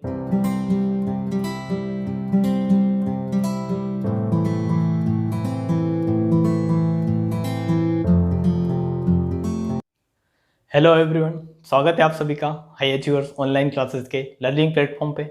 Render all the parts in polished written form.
Hello everyone, स्वागत है आप सभी का हाई अचीवर्स ऑनलाइन क्लासेस के लर्निंग प्लेटफॉर्म पे।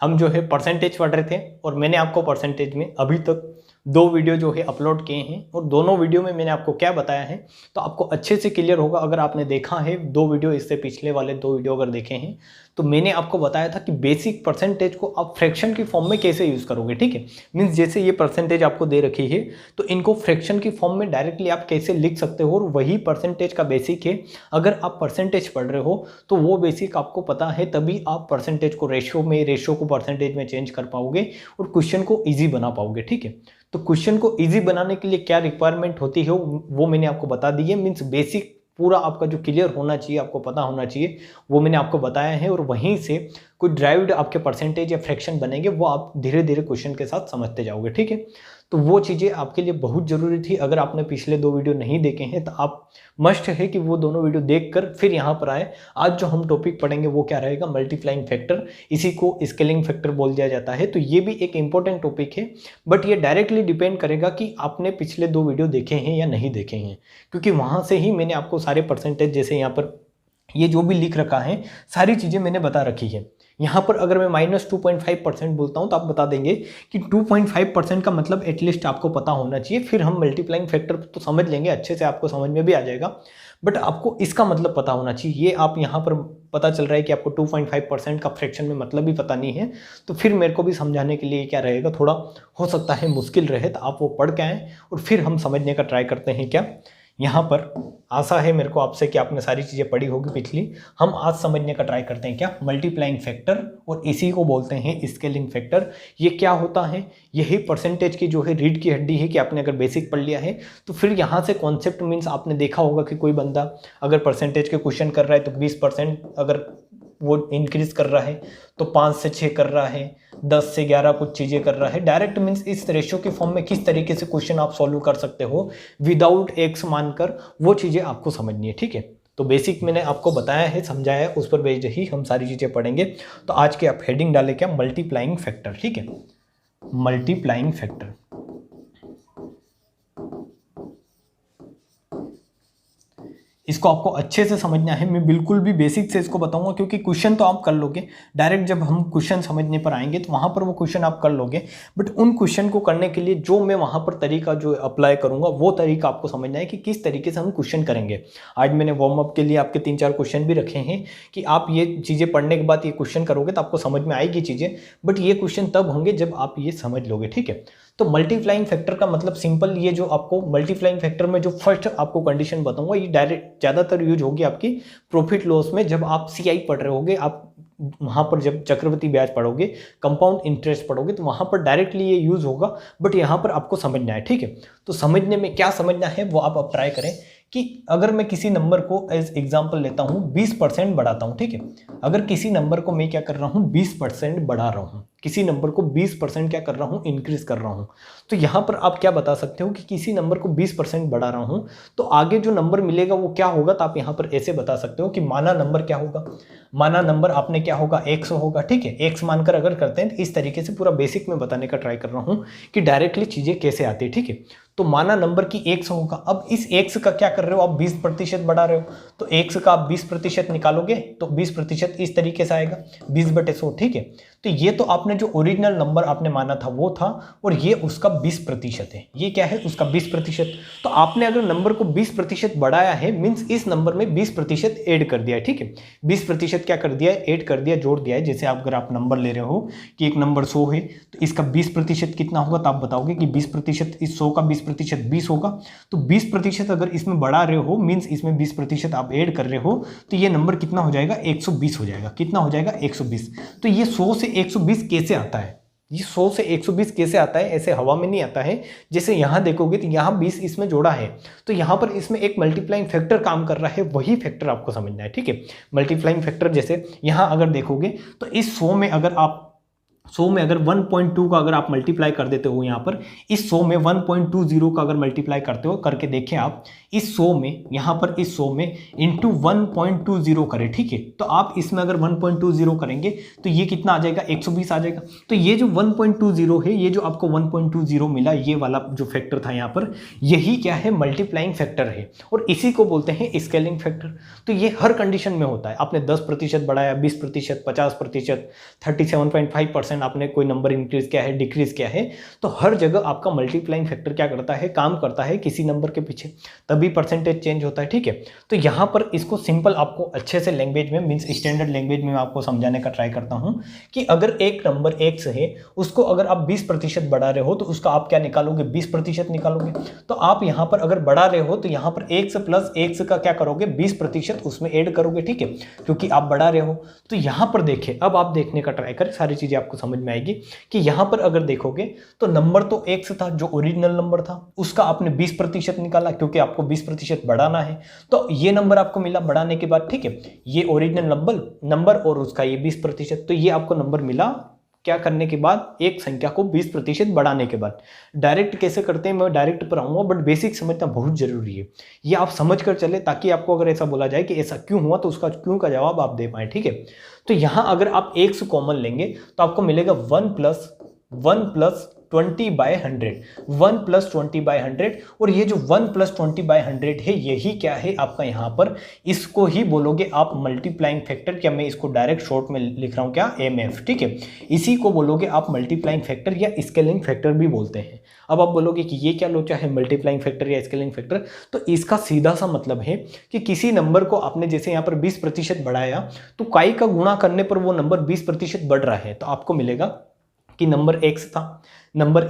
हम जो है परसेंटेज पढ़ रहे थे और मैंने आपको परसेंटेज में अभी तक 2 वीडियो जो है अपलोड किए हैं और दोनों वीडियो में मैंने आपको क्या बताया है तो आपको अच्छे से क्लियर होगा। अगर आपने देखा है 2 वीडियो, इससे पिछले वाले 2 वीडियो अगर देखे हैं तो मैंने आपको बताया था कि बेसिक परसेंटेज को आप फ्रैक्शन की फॉर्म में कैसे यूज़ करोगे। ठीक है, मीन्स जैसे ये परसेंटेज आपको दे रखी है तो इनको फ्रैक्शन की फॉर्म में डायरेक्टली आप कैसे लिख सकते हो, और वही परसेंटेज का बेसिक है। अगर आप परसेंटेज पढ़ रहे हो तो वो बेसिक आपको पता है, तभी आप परसेंटेज को रेशियो को परसेंटेज में चेंज कर पाओगे और क्वेश्चन को ईजी बना पाओगे। ठीक है, तो क्वेश्चन को ईजी बनाने के लिए क्या रिक्वायरमेंट होती है वो मैंने आपको बता दी है। मीन्स बेसिक पूरा आपका जो क्लियर होना चाहिए, आपको पता होना चाहिए, वो मैंने आपको बताया है। और वहीं से कुछ ड्राइव्ड आपके परसेंटेज या फ्रैक्शन बनेंगे, वो आप धीरे धीरे क्वेश्चन के साथ समझते जाओगे। ठीक है, तो वो चीज़ें आपके लिए बहुत ज़रूरी थी। अगर आपने पिछले 2 वीडियो नहीं देखे हैं तो आप मस्ट है कि वो दोनों वीडियो देखकर फिर यहाँ पर आए। आज जो हम टॉपिक पढ़ेंगे वो क्या रहेगा, मल्टीप्लाइंग फैक्टर। इसी को स्केलिंग फैक्टर बोल दिया जाता है। तो ये भी एक इंपॉर्टेंट टॉपिक है, बट ये डायरेक्टली डिपेंड करेगा कि आपने पिछले 2 वीडियो देखे हैं या नहीं देखे हैं, क्योंकि वहाँ से ही मैंने आपको सारे परसेंटेज, जैसे यहाँ पर ये जो भी लिख रखा है सारी चीज़ें मैंने बता रखी है। यहाँ पर अगर मैं -2.5% बोलता हूँ तो आप बता देंगे कि 2.5% का मतलब एटलीस्ट आपको पता होना चाहिए। फिर हम मल्टीप्लाइंग फैक्टर तो समझ लेंगे, अच्छे से आपको समझ में भी आ जाएगा, बट आपको इसका मतलब पता होना चाहिए। ये आप यहाँ पर पता चल रहा है कि आपको 2.5% का फ्रैक्शन में मतलब भी पता नहीं है, तो फिर मेरे को भी समझाने के लिए क्या रहेगा, थोड़ा हो सकता है मुश्किल रहे, तो आप वो पढ़ के आएँ और फिर हम समझने का ट्राई करते हैं। क्या यहाँ पर आशा है मेरे को आपसे कि आपने सारी चीज़ें पढ़ी होगी पिछली। हम आज समझने का ट्राई करते हैं क्या, मल्टीप्लाइंग फैक्टर, और इसी को बोलते हैं स्केलिंग फैक्टर। ये क्या होता है, यही परसेंटेज की जो है रीढ़ की हड्डी है कि आपने अगर बेसिक पढ़ लिया है तो फिर यहाँ से कॉन्सेप्ट, मीन्स आपने देखा होगा कि कोई बंदा अगर परसेंटेज के क्वेश्चन कर रहा है तो 20% अगर वो इंक्रीज कर रहा है तो 5 से 6 कर रहा है, 10 से 11 कुछ चीज़ें कर रहा है। डायरेक्ट मीन्स इस रेशियो की फॉर्म में किस तरीके से क्वेश्चन आप सॉल्व कर सकते हो विदाउट एक्स मानकर, वो चीज़ें आपको समझनी है। ठीक है, तो बेसिक मैंने आपको बताया है, समझाया है, उस पर बेस्ड ही हम सारी चीज़ें पढ़ेंगे। तो आज के आप हेडिंग डालें क्या, मल्टीप्लाइंग फैक्टर। ठीक है, मल्टीप्लाइंग फैक्टर। इसको आपको अच्छे से समझना है। मैं बिल्कुल भी बेसिक से इसको बताऊंगा, क्योंकि क्वेश्चन तो आप कर लोगे डायरेक्ट, जब हम क्वेश्चन समझने पर आएंगे तो वहां पर वो क्वेश्चन आप कर लोगे, बट उन क्वेश्चन को करने के लिए जो मैं वहां पर तरीका जो अप्लाई करूंगा वो तरीका आपको समझना है कि किस तरीके से हम क्वेश्चन करेंगे। आज मैंने वार्म अप के लिए आपके 3-4 क्वेश्चन भी रखे हैं कि आप ये चीज़ें पढ़ने के बाद ये क्वेश्चन करोगे तो आपको समझ में आएगी चीज़ें, बट ये क्वेश्चन तब होंगे जब आप ये समझ लोगे। ठीक है, तो मल्टीप्लाइंग फैक्टर का मतलब सिंपल, ये जो आपको मल्टीप्लाइंग फैक्टर में जो फर्स्ट आपको कंडीशन बताऊंगा ये डायरेक्ट ज़्यादातर यूज होगी आपकी प्रॉफिट लॉस में। जब आप सीआई पढ़ रहे होगे, आप वहां पर जब चक्रवृद्धि ब्याज पढ़ोगे, कंपाउंड इंटरेस्ट पढ़ोगे, तो वहां पर डायरेक्टली ये यूज होगा, बट यहाँ पर आपको समझना है। ठीक है, तो समझने में क्या समझना है वो आप अब ट्राई करें कि अगर मैं किसी नंबर को एज एग्जाम्पल लेता हूँ 20% बढ़ाता हूँ। ठीक है, अगर किसी नंबर को मैं क्या कर रहा हूँ 20% बढ़ा रहा हूँ, किसी नंबर को 20% क्या कर रहा हूँ, इंक्रीज कर रहा हूँ, तो यहाँ पर आप क्या बता सकते हो कि किसी नंबर को 20% बढ़ा रहा हूँ तो आगे जो नंबर मिलेगा वो क्या होगा। तो आप यहाँ पर ऐसे बता सकते हो कि माना नंबर क्या होगा, माना नंबर आपने क्या होगा, x होगा। ठीक है, x मानकर अगर करते हैं तो इस तरीके से पूरा बेसिक में बताने का ट्राई कर रहा हूँ कि डायरेक्टली चीज़ें कैसे आती है। ठीक है, तो माना नंबर की x होगा। अब इस x का क्या कर रहे हो आप, 20% बढ़ा रहे हो, तो x का आप 20% निकालोगे तो 20% इस तरीके से आएगा 20/100। ठीक है, तो ये तो आपने जो ओरिजिनल नंबर आपने माना था वो था, और ये उसका 20% है। ये क्या है, उसका 20%। तो आपने अगर नंबर को 20% बढ़ाया है, मीन्स इस नंबर में 20% ऐड कर दिया है। ठीक है, 20% क्या कर दिया है, ऐड कर दिया, जोड़ दिया है। जैसे अगर आप नंबर ले रहे हो कि एक नंबर 100 है तो इसका 20% कितना होगा, तो आप बताओगे कि 20% इस 100 का 20% 20 होगा। तो 20% अगर इसमें बढ़ा रहे हो, मीन्स इसमें 20% आप ऐड कर रहे हो, तो ये नंबर कितना हो जाएगा, 120 हो जाएगा। कितना हो जाएगा, 120। तो ये 100 से 120 कैसे आता है, ये 100 से 120 कैसे आता है, ऐसे हवा में नहीं आता है। जैसे यहाँ देखोगे तो यहाँ 20 इसमें जोड़ा है, तो यहाँ पर इसमें एक मल्टीप्लाइंग फैक्टर काम कर रहा है, वही फैक्टर आपको समझना है। ठीक है, मल्टीप्लाइंग फैक्टर जैसे यहाँ अगर देखोगे तो इस 100 में अगर आप 100 में अगर 1.2 का अगर आप मल्टीप्लाई कर देते हो यहाँ पर, इस 100 में 1.20 का अगर मल्टीप्लाई करते हो, करके देखें आप इस 100 में, यहाँ पर इस 100 में इंटू 1.20 करें, ठीक है। तो आप इसमें अगर 1.20 करेंगे तो ये कितना आ जाएगा, 120 आ जाएगा। तो ये जो 1.20 है, ये जो आपको 1.20 मिला, ये वाला जो फैक्टर था यहाँ पर, यही क्या है, मल्टीप्लाइंग फैक्टर है, और इसी को बोलते हैं स्केलिंग फैक्टर। तो ये हर कंडीशन में होता है। आपने 10% बढ़ाया, 20%, 50%, 37.5% आपने कोई नंबर इंक्रीज किया है, डिक्रीज किया है, तो हर जगह आपका मल्टीप्लाइंग फैक्टर क्या करता है, काम करता है किसी नंबर के पीछे, तभी परसेंटेज चेंज होता है, ठीक है। तो यहाँ पर इसको सिंपल आपको अच्छे से लैंग्वेज में, मीन्स स्टैंडर्ड लैंग्वेज में आपको समझाने का ट्राई करता हूँ कि अगर एक नंबर x है, उसको अगर आप 20% बढ़ा रहे हो तो उसका आप क्या निकालोगे, 20% निकालोगे। तो आप यहाँ पर अगर बढ़ा रहे हो तो यहाँ पर x प्लस x का क्या करोगे, 20% उसमें ऐड करोगे, ठीक है, क्योंकि आप बढ़ा रहे हो। तो यहाँ पर देखें, अब आप देखने का ट्राई करें, सारी चीजें आपको समझ में आएगी कि यहाँ पर अगर देखोगे तो नंबर तो x था, जो ओरिजिनल नंबर था, उसका आपने 20% निकाला, क्योंकि आपको 20% बढ़ाना है। तो ये नंबर आपको मिला बढ़ाने के बाद, ठीक है, ये ओरिजिनल नंबर और उसका ये 20%, तो ये आपको नंबर मिला क्या करने के बाद, एक संख्या को 20% बढ़ाने के बाद। डायरेक्ट कैसे करते हैं मैं डायरेक्ट पर आऊंगा, बट बेसिक समझना बहुत जरूरी है, ये आप समझ कर चले, ताकि आपको अगर ऐसा बोला जाए कि ऐसा क्यों हुआ तो उसका क्यों का जवाब आप दे पाए, ठीक है। तो यहां अगर आप x कॉमन लेंगे तो आपको मिलेगा 1 प्लस 20/100, 1 प्लस 20/100, और ये जो 1 प्लस 20/100 है, यही क्या है आपका यहाँ पर, इसको ही बोलोगे आप मल्टीप्लाइंग फैक्टर, क्या मैं इसको डायरेक्ट शॉर्ट में लिख रहा हूँ क्या, MF, ठीक है। इसी को बोलोगे आप मल्टीप्लाइंग फैक्टर या स्केलिंग फैक्टर भी बोलते हैं। अब आप बोलोगे कि ये क्या लोचा है, मल्टीप्लाइंग फैक्टर या स्केलिंग फैक्टर, तो इसका सीधा सा मतलब है कि किसी नंबर को आपने जैसे यहाँ पर 20% बढ़ाया, तो काई का गुणा करने पर वो नंबर 20% बढ़ रहा है, तो आपको मिलेगा कि नंबर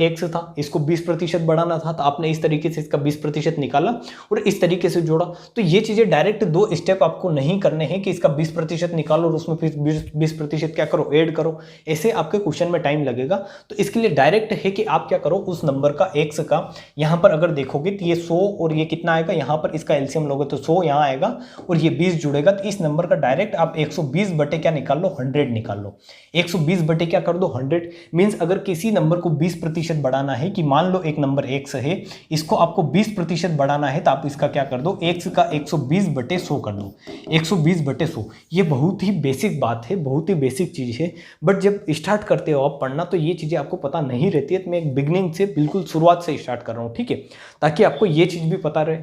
x था, इसको 20% बढ़ाना था, तो आपने इस तरीके से इसका 20% निकाला और इस तरीके से जोड़ा। तो ये चीजें डायरेक्ट 2 स्टेप आपको नहीं करने हैं कि इसका 20% निकालो और उसमें फिर 20% क्या करो, ऐड करो, ऐसे आपके क्वेश्चन में टाइम लगेगा। तो इसके लिए डायरेक्ट है कि आप क्या करो, उस नंबर का x का, यहाँ पर अगर देखोगे तो ये 100 और ये कितना आएगा, यहाँ पर इसका एलसीएम लोगे तो 100 यहाँ आएगा और ये 20 जुड़ेगा, तो इस नंबर का डायरेक्ट आप 120 बटे क्या निकाल लो, 100 निकाल लो। 120 बटे क्या कर दो, 100। मीन्स अगर किसी नंबर को 20% बढ़ाना है, कि मान लो एक नंबर x है, इसको आपको 20% बढ़ाना है, तो आप इसका क्या कर दो, x का 120 बटे 100 कर दो, 120 बटे 100। ये बहुत ही बेसिक बात है, बहुत ही बेसिक चीज है, बट जब स्टार्ट करते हो आप पढ़ना तो ये चीजें आपको पता नहीं रहती है। तो मैं एक बिगिनिंग से, बिल्कुल शुरुआत से स्टार्ट कर रहा हूँ, ठीक है, ताकि आपको ये चीज भी पता रहे,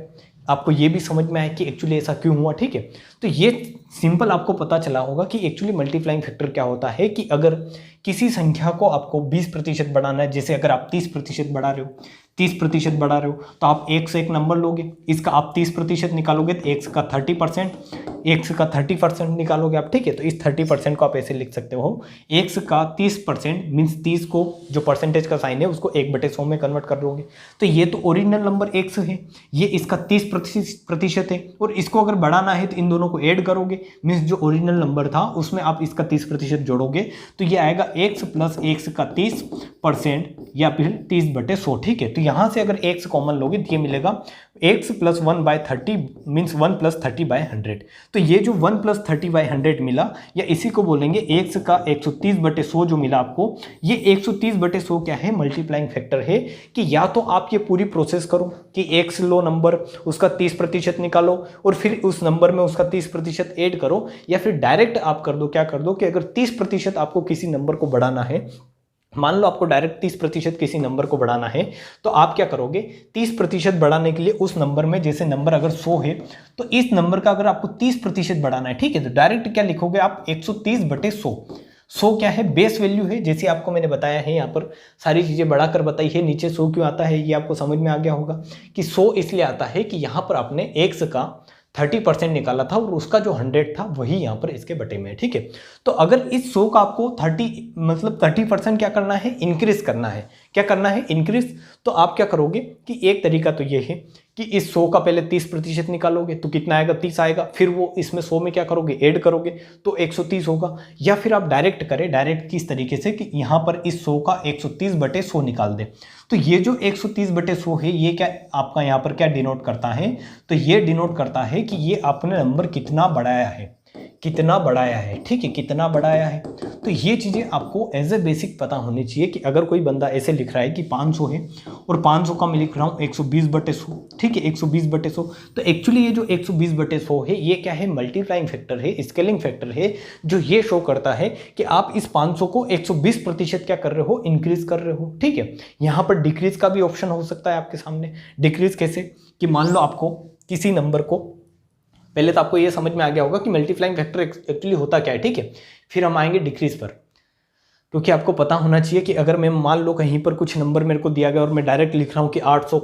आपको ये भी समझ में आए कि एक्चुअली ऐसा क्यों हुआ, ठीक है। तो ये सिंपल आपको पता चला होगा कि एक्चुअली मल्टीप्लाइंग फैक्टर क्या होता है, कि अगर किसी संख्या को आपको 20% बढ़ाना है, जैसे अगर आप 30% बढ़ा रहे हो, 30% बढ़ा रहे हो, तो आप एक से एक नंबर लोगे, इसका आप 30% निकालोगे तो x का 30%, x का 30% निकालोगे आप, ठीक है। तो इस 30% को आप ऐसे लिख सकते हो, x का 30% मीन्स 30 को जो परसेंटेज का साइन है उसको 1/100 में कन्वर्ट कर लोगे। तो ये तो ओरिजिनल नंबर x है, ये इसका 30% है, और इसको अगर बढ़ाना है तो इन दोनों को ऐड करोगे, मीन्स जो ओरिजिनल नंबर था उसमें आप इसका 30% जोड़ोगे, तो ये आएगा x प्लस x का 30% या फिर 30/100, ठीक है। तो यहाँ से अगर x कॉमन लोगे तो ये मिलेगा x प्लस 1/30 मीन्स 1 प्लस 30/100। तो ये जो 1 प्लस 30/100 मिला, या इसी को बोलेंगे x का 130/100 जो मिला आपको, ये 130/100 क्या है, मल्टीप्लाइंग फैक्टर है। कि या तो आप ये पूरी प्रोसेस करो कि x लो नंबर, उसका 30% निकालो और फिर उस नंबर में उसका 30% ऐड करो, या फिर डायरेक्ट आप कर दो, क्या कर दो कि अगर 30% आपको किसी नंबर को बढ़ाना है, मान लो आपको डायरेक्ट 30% किसी नंबर को बढ़ाना है, तो आप क्या करोगे, 30% बढ़ाने के लिए उस नंबर में, जैसे नंबर अगर 100 है तो इस नंबर का अगर आपको 30% बढ़ाना है, ठीक है, तो डायरेक्ट क्या लिखोगे आप, 130/100। 100 क्या है, बेस वैल्यू है, जैसे आपको मैंने बताया है, यहाँ पर सारी चीजें बढ़ाकर बताई है। नीचे 100 क्यों आता है ये आपको समझ में आ गया होगा कि 100 इसलिए आता है कि यहाँ पर आपने x का 30% निकाला था और उसका जो 100 था वही यहाँ पर इसके बटे में है, ठीक है। तो अगर इस 100 का आपको 30% क्या करना है, इंक्रीज करना है। क्या करना है, इंक्रीज। तो आप क्या करोगे कि एक तरीका तो ये है कि इस 100 का पहले 30% निकालोगे तो कितना आएगा, 30 आएगा, फिर वो इसमें 100 में क्या करोगे, ऐड करोगे तो 130 होगा। या फिर आप डायरेक्ट करें, डायरेक्ट किस तरीके से कि यहाँ पर इस 100 का 130/100 निकाल दे। तो ये जो 130/100 है, ये क्या आपका यहाँ पर क्या डिनोट करता है, तो ये डिनोट करता है कि ये आपने नंबर कितना बढ़ाया है, कितना बढ़ाया है, ठीक है, कितना बढ़ाया है। तो ये चीज़ें आपको एज ए बेसिक पता होनी चाहिए कि अगर कोई बंदा ऐसे लिख रहा है कि 500 है और 500 का मैं लिख रहा हूँ 120/100, ठीक है, 120/100, तो एक्चुअली ये जो 120/100 है ये क्या है, मल्टीप्लाइंग फैक्टर है, स्केलिंग फैक्टर है, जो ये शो करता है कि आप इस 500 को 120% क्या कर रहे हो, इंक्रीज कर रहे हो, ठीक है। यहाँ पर डिक्रीज का भी ऑप्शन हो सकता है आपके सामने। डिक्रीज कैसे, कि मान लो आपको किसी नंबर को, पहले तो आपको ये समझ में आ गया होगा कि मल्टीप्लाइंग फैक्टर एक्चुअली होता क्या है, ठीक है। फिर हम आएंगे डिक्रीज पर, क्योंकि आपको पता होना चाहिए कि अगर मैं मान लो कहीं पर कुछ नंबर मेरे को दिया गया और मैं डायरेक्ट लिख रहा हूँ कि 800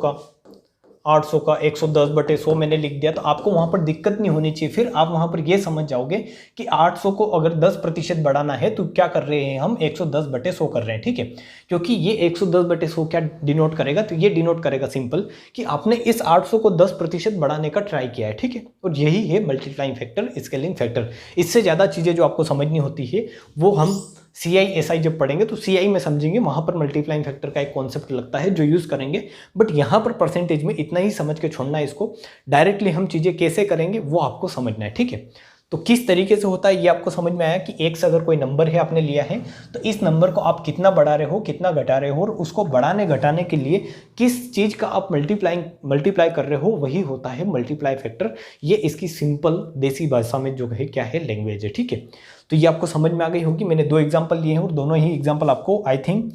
का 110/100 मैंने लिख दिया, तो आपको वहां पर दिक्कत नहीं होनी चाहिए। फिर आप वहां पर ये समझ जाओगे कि 800 को अगर 10% बढ़ाना है तो क्या कर रहे हैं हम, 110/100 कर रहे हैं, ठीक है। क्योंकि ये 110/100 क्या डिनोट करेगा, तो ये डिनोट करेगा सिंपल कि आपने इस 800 को 10% बढ़ाने का ट्राई किया है, ठीक है। और यही है मल्टीप्लाइंग फैक्टर, स्केलिंग फैक्टर। इससे ज़्यादा चीज़ें जो आपको समझनी होती है वो हम CI/SI जब पढ़ेंगे तो CI में समझेंगे, वहां पर मल्टीप्लाइंग फैक्टर का एक कॉन्सेप्ट लगता है जो यूज करेंगे। बट यहां पर परसेंटेज में इतना ही समझ के छोड़ना है इसको, डायरेक्टली हम चीजें कैसे करेंगे वो आपको समझना है, ठीक है। तो किस तरीके से होता है ये आपको समझ में आया कि एक से अगर कोई नंबर है आपने लिया है तो इस नंबर को आप कितना बढ़ा रहे हो, कितना घटा रहे हो, और उसको बढ़ाने घटाने के लिए किस चीज का आप मल्टीप्लाई कर रहे हो, वही होता है मल्टीप्लाई फैक्टर। ये इसकी सिंपल देसी भाषा में जो है क्या है, लैंग्वेज है, ठीक है। तो ये आपको समझ में आ गई होगी। मैंने 2 एग्जाम्पल लिए हैं और दोनों ही एग्जाम्पल आपको आई थिंक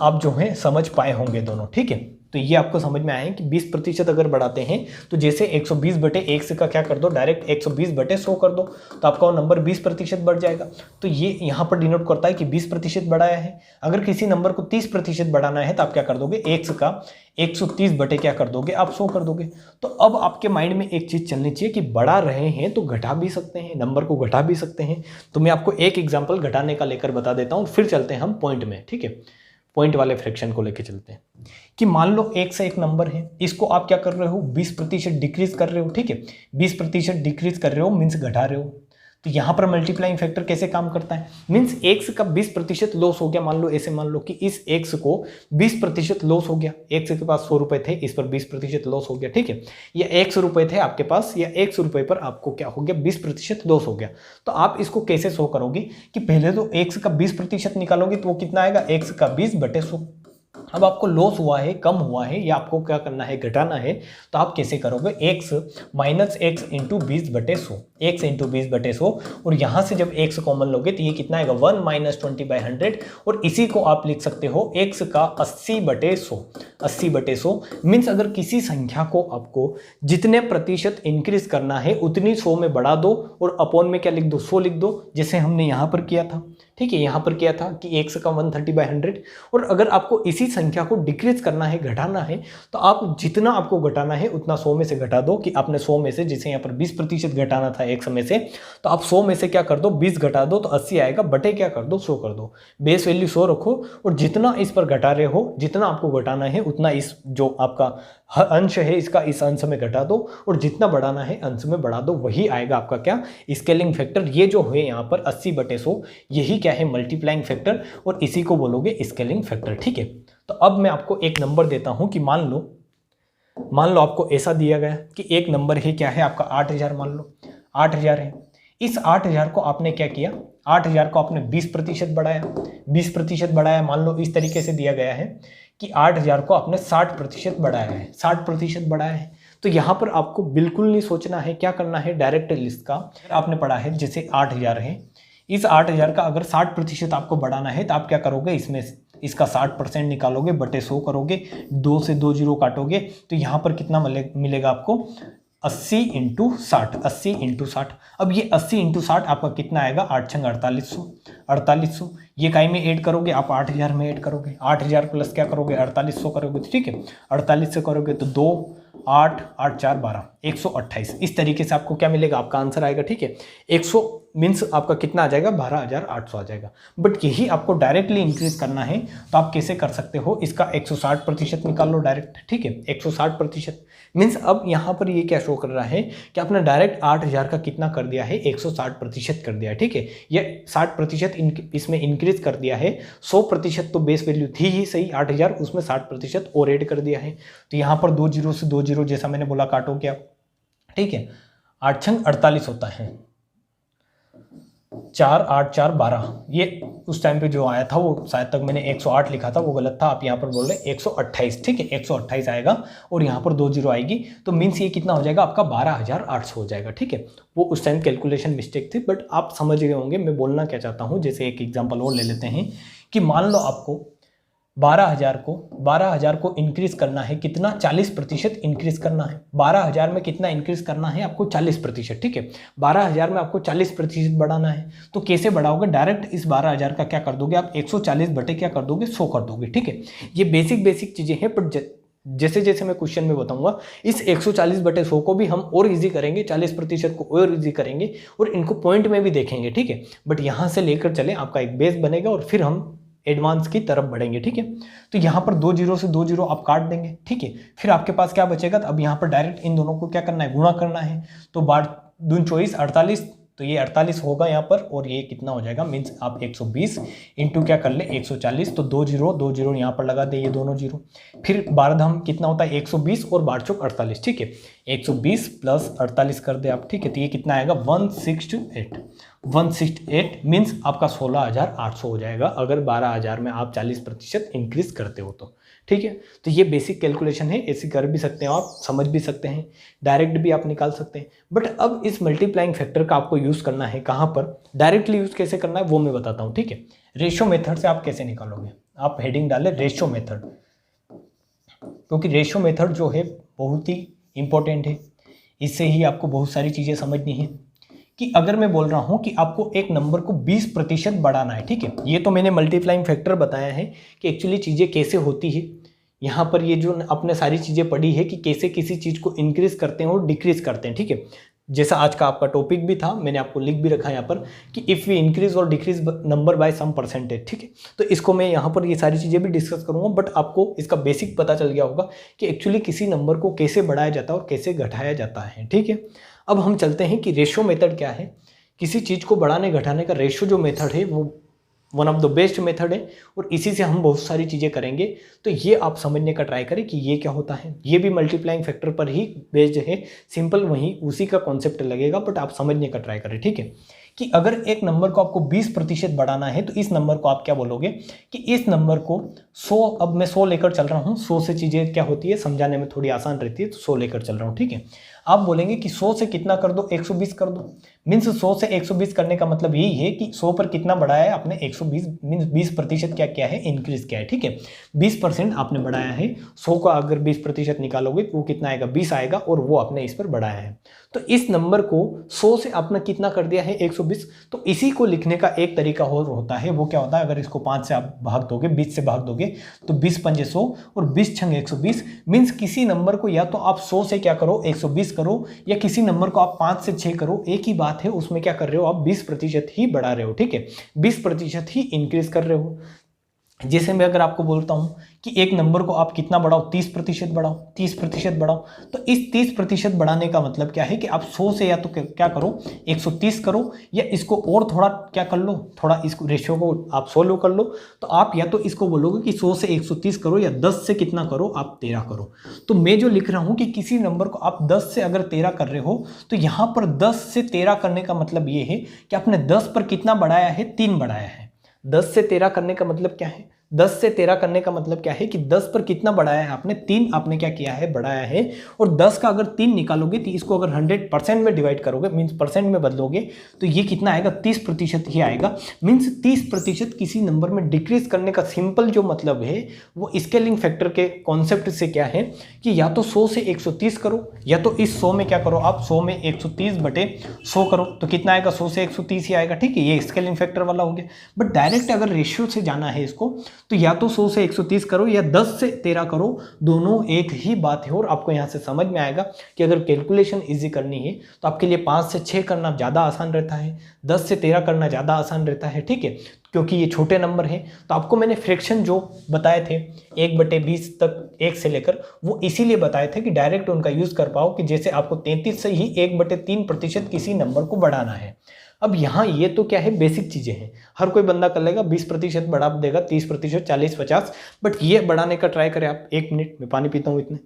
आप जो है समझ पाए होंगे दोनों, ठीक है। तो ये आपको समझ में आया है कि 20% अगर बढ़ाते हैं तो जैसे 120/100 का क्या कर दो, डायरेक्ट 120/100 कर दो, तो आपका वो नंबर 20% बढ़ जाएगा। तो ये यहाँ पर डिनोट करता है कि 20% बढ़ाया है। अगर किसी नंबर को 30% बढ़ाना है तो आप क्या कर दोगे, 100 का 130 क्या कर दोगे, आप 100 कर दोगे। तो अब आपके माइंड में एक चीज़ चलनी चाहिए कि बढ़ा रहे हैं तो घटा भी सकते हैं, नंबर को घटा भी सकते हैं। तो मैं आपको एक एग्जाम्पल घटाने का लेकर बता देता हूँ, फिर चलते हैं हम पॉइंट में, ठीक है। पॉइंट वाले फ्रैक्शन को लेके चलते हैं कि मान लो एक से एक नंबर है, इसको आप क्या कर रहे हो, 20% डिक्रीज कर रहे हो, ठीक है। 20% डिक्रीज कर रहे हो मीन्स घटा रहे हो। तो यहां पर मल्टीप्लाइंग फैक्टर कैसे काम करता है, मीन्स x का 20% लॉस हो गया। मान लो ऐसे, मान लो कि इस x को 20% लॉस हो गया। x के पास 100 रुपए थे, इस पर 20% लॉस हो गया, ठीक है। या 100 रुपए थे आपके पास, या 100 रुपए पर आपको क्या हो गया, 20% लॉस हो गया। तो आप इसको कैसे शो करोगे कि पहले तो x का 20% निकालोगे तो वो कितना आएगा, x का 20/100। अब आपको लॉस हुआ है, कम हुआ है, या आपको क्या करना है, घटाना है, तो आप कैसे करोगे, x minus x into 20/100, x into 20/100, और यहां से जब x कॉमन लोगे तो ये कितना आएगा, 1 माइनस 20/100, और इसी को आप लिख सकते हो x का 80/100। 80/100 मीन्स अगर किसी संख्या को आपको जितने प्रतिशत इंक्रीज करना है उतनी 100 में बढ़ा दो, और अपॉन में क्या लिख दो, 100 लिख दो, जैसे हमने यहां पर किया था, ठीक है। यहां पर किया था कि x का 130/100, और अगर आपको इसी संख्या को डिक्रीज करना है, घटाना है, तो आप जितना आपको घटाना है उतना 100 में से घटा दो। कि आपने 100 में से, जैसे यहाँ पर 20% घटाना था x में से, तो आप 100 में से क्या कर दो, 20 घटा दो तो 80 आएगा, बटे क्या कर दो, 100 कर दो। बेस वैल्यू 100 रखो, और जितना इस पर घटा रहे हो, जितना आपको घटाना है उतना इस जो आपका अंश है इसका इस अंश में घटा दो, और जितना बढ़ाना है अंश में बढ़ा दो, वही आएगा आपका क्या, स्केलिंग फैक्टर। ये जो है यहाँ पर 80/100, यही क्या है, मल्टीप्लाइंग फैक्टर, और इसी को बोलोगे स्केलिंग फैक्टर, ठीक है। तो अब मैं आपको एक नंबर देता हूं कि मान लो आपको ऐसा दिया गया कि एक नंबर है, क्या है आपका 8000, मान लो 8000 है। इस 8000 को आपने क्या किया, 8000 को आपने 20% बढ़ाया, 20% बढ़ाया। मान लो इस तरीके से दिया गया है कि 8000 को आपने 60% बढ़ाया है, 60% बढ़ाया है। तो यहां पर आपको बिल्कुल नहीं सोचना है, क्या करना है, डायरेक्ट लिस्ट का आपने पढ़ा है, जैसे 8000 है, इस 8000 का अगर 60% आपको बढ़ाना है तो आप क्या करोगे, इसमें इसका 60% निकालोगे, बटे 100 करोगे, 2 से 2 जीरो काटोगे, तो यहाँ पर कितना मिलेगा आपको, 80 इंटू 60, 80 इंटू 60। अब ये 80 इंटू 60 आपका कितना आएगा, 8 छंग 4800, 4800। ये काई में ऐड करोगे आप, 8000 में ऐड करोगे, 8000 प्लस क्या करोगे, 4800 करोगे, ठीक है। 48 से करोगे तो 2 8 8 4 12, 128। इस तरीके से आपको क्या मिलेगा, आपका आंसर आएगा, ठीक है। 100 मीन्स आपका कितना आ जाएगा, 12800 आ जाएगा। बट यही आपको डायरेक्टली इंक्रीज करना है तो आप कैसे कर सकते हो, इसका 160% निकाल लो डायरेक्ट, ठीक है। 160% मीन्स अब यहाँ पर ये क्या शो कर रहा है कि आपने डायरेक्ट 8000 का कितना कर दिया है, 160% कर दिया है, ठीक है। ये 60% इसमें इंक्रीज कर दिया है। 100% तो बेस वैल्यू थी ही सही 8000, उसमें 60% और ऐड कर दिया है। तो यहाँ पर 2 जीरो से 2 जीरो, जैसा मैंने बोला, काटो क्या, ठीक है। 8 छंग 48 होता है, 4 8 4 12, ये उस टाइम पे जो आया था वो शायद तक मैंने 108 लिखा था, वो गलत था। आप यहाँ पर बोल रहे हैं 128, ठीक है 128 आएगा और यहाँ पर 2 जीरो आएगी, तो मीन्स ये कितना हो जाएगा आपका 12,800 हो जाएगा, ठीक है। वो उस टाइम कैलकुलेशन मिस्टेक थी, बट आप समझ गए होंगे मैं बोलना क्या चाहता हूँ। जैसे एक एग्जाम्पल और ले लेते हैं कि मान लो आपको 12,000 को इंक्रीज करना है, कितना 40% इंक्रीज करना है। 12,000 में कितना इंक्रीज करना है आपको 40%, ठीक है। 12,000 में आपको 40% बढ़ाना है, तो कैसे बढ़ाओगे? डायरेक्ट इस 12,000 का क्या कर दोगे आप, 140 बटे क्या कर दोगे 100 कर दोगे, ठीक है। ये बेसिक चीजें हैं, बट जैसे जैसे मैं क्वेश्चन में बताऊंगा इस 140 बटे 100 को भी हम और इजी करेंगे, 40% को और इजी करेंगे और इनको पॉइंट में भी देखेंगे, ठीक है। बट यहां से लेकर चले आपका एक बेस बनेगा और फिर हम एडवांस की तरफ बढ़ेंगे, ठीक है। तो यहाँ पर 2 जीरो से 2 जीरो आप काट देंगे, ठीक है। फिर आपके पास क्या बचेगा? तो अब यहाँ पर डायरेक्ट इन दोनों को क्या करना है, गुणा करना है। तो 12 24 48, तो ये 48 होगा यहाँ पर, और ये कितना हो जाएगा मीन्स आप 120 इंटू क्या कर ले 140, तो 2 जीरो यहाँ पर लगा दे, ये दोनों जीरो। फिर 12 कितना होता है 120 और 12 चौक 48, ठीक है। 120 प्लस 48 कर दे आप, ठीक है। तो ये कितना आएगा 168 मीन्स आपका 16,800 हो जाएगा, अगर 12,000 में आप 40% इंक्रीज करते हो तो, ठीक है। तो ये बेसिक कैलकुलेशन है, ऐसे कर भी सकते हैं आप, समझ भी सकते हैं, डायरेक्ट भी आप निकाल सकते हैं। बट अब इस मल्टीप्लाइंग फैक्टर का आपको यूज करना है कहाँ पर, डायरेक्टली यूज कैसे करना है वो मैं बताता हूँ, ठीक है। रेशियो मेथड से आप कैसे निकालोगे, आप हेडिंग डालें रेशियो मेथड, क्योंकि रेशियो मेथड जो है बहुत ही इंपॉर्टेंट है। इससे ही आपको बहुत सारी चीज़ें समझनी है कि अगर मैं बोल रहा हूं कि आपको एक नंबर को 20% बढ़ाना है, ठीक है। ये तो मैंने मल्टीप्लाइंग फैक्टर बताया है कि एक्चुअली चीज़ें कैसे होती है। यहाँ पर ये जो आपने सारी चीज़ें पढ़ी है कि कैसे किसी चीज़ को इंक्रीज करते हैं और डिक्रीज करते हैं, ठीक है। जैसा आज का आपका टॉपिक भी था, मैंने आपको लिख भी रखा है यहाँ पर कि इफ़ वी इंक्रीज और decrease number by some percentage, ठीक है। तो इसको मैं यहाँ पर ये सारी चीज़ें भी डिस्कस करूँगा, बट आपको इसका बेसिक पता चल गया होगा कि एक्चुअली किसी नंबर को कैसे बढ़ाया जाता है और कैसे घटाया जाता है, ठीक है। अब हम चलते हैं कि रेशियो मेथड क्या है। किसी चीज़ को बढ़ाने घटाने का रेशियो जो मेथड है वो one of the best method है, और इसी से हम बहुत सारी चीज़ें करेंगे। तो ये आप समझने का ट्राई करें कि ये क्या होता है। ये भी मल्टीप्लाइंग फैक्टर पर ही बेस्ड है, सिंपल वही उसी का कॉन्सेप्ट लगेगा, बट आप समझने का ट्राई करें, ठीक है। कि अगर एक नंबर को आपको 20% बढ़ाना है तो इस नंबर को आप क्या बोलोगे कि इस नंबर को 100, अब मैं 100 लेकर चल रहा हूँ, 100 से चीज़ें क्या होती है समझाने में थोड़ी आसान रहती है, तो 100 लेकर चल रहा हूँ, ठीक है। आप बोलेंगे कि 100 से कितना कर दो 120 कर दो, मीन्स 100 से 120 करने का मतलब यही है कि 100 पर कितना बढ़ाया है आपने 120, मीन्स 20% क्या क्या है इंक्रीज किया है, ठीक है। 20% आपने बढ़ाया है, 100 का अगर 20% निकालोगे वो कितना आएगा 20 आएगा, और वो आपने इस पर बढ़ाया है। तो इस नंबर को 100 से आपने कितना कर दिया है 120। तो इसी को लिखने का एक तरीका और होता है, वो क्या होता है, अगर इसको 5 से आप भाग दोगे, 20 से भाग दोगे तो 20 पंजे 100 और 20 छंग 120, मीन्स किसी नंबर को या तो आप 100 से क्या करो 120 करो, या किसी नंबर को आप 5 से 6 करो, एक ही बात है, उसमें क्या कर रहे हो आप 20% ही बढ़ा रहे हो, ठीक है। 20% ही इंक्रीज कर रहे हो। जैसे मैं अगर आपको बोलता हूं कि एक नंबर को आप कितना बढ़ाओ 30% बढ़ाओ, 30% बढ़ाओ, तो इस 30% बढ़ाने का मतलब क्या है कि आप 100 से या तो क्या करो 130 करो, या इसको और थोड़ा क्या कर लो, थोड़ा इसको रेशियो को आप 100 कर लो, तो आप या तो इसको बोलोगे कि 100 से 130 करो, या 10 से कितना करो आप 13 करो। तो मैं जो लिख रहा हूं कि किसी नंबर को आप 10 से अगर 13 कर रहे हो, तो यहां पर 10 से 13 करने का मतलब ये है कि आपने 10 पर कितना बढ़ाया है 3 बढ़ाया है। 10 से 13 करने का मतलब क्या है, 10 से 13 करने का मतलब क्या है कि 10 पर कितना बढ़ाया है आपने 3, आपने क्या किया है बढ़ाया है। और 10 का अगर 3 निकालोगे तो इसको अगर 100% में डिवाइड करोगे, मीन्स परसेंट में बदलोगे, तो ये कितना आएगा 30% ही आएगा। मीन्स 30% किसी नंबर में डिक्रीज करने का सिंपल जो मतलब है वो स्केलिंग फैक्टर के कॉन्सेप्ट से क्या है कि या तो 100 से 130 करो, या तो इस 100 में क्या करो आप 100 में 130 बटे 100 करो, तो कितना आएगा 100 से 130 ही आएगा, ठीक है। ये स्केलिंग फैक्टर वाला हो गया। बट डायरेक्ट अगर रेशियो से जाना है इसको, तो या तो 100 से 130 करो या 10 से 13 करो, दोनों एक ही बात है। और आपको यहां से समझ में आएगा कि अगर कैलकुलेशन इजी करनी है तो आपके लिए 5 से 6 करना ज़्यादा आसान रहता है, 10 से 13 करना ज़्यादा आसान रहता है, ठीक है, क्योंकि ये छोटे नंबर हैं। तो आपको मैंने फ्रैक्शन जो बताए थे 1/20 तक 1 से लेकर, वो इसीलिए बताए थे कि डायरेक्ट उनका यूज़ कर पाओ, कि जैसे आपको 33 से ही 1/3% किसी नंबर को बढ़ाना है। अब यहाँ ये तो क्या है बेसिक चीज़ें हैं, हर कोई बंदा कर लेगा, 20% बढ़ा देगा, 30%, 40, 50, बट ये बढ़ाने का ट्राई करें आप। 1 मिनट में पानी पीता हूँ इतने।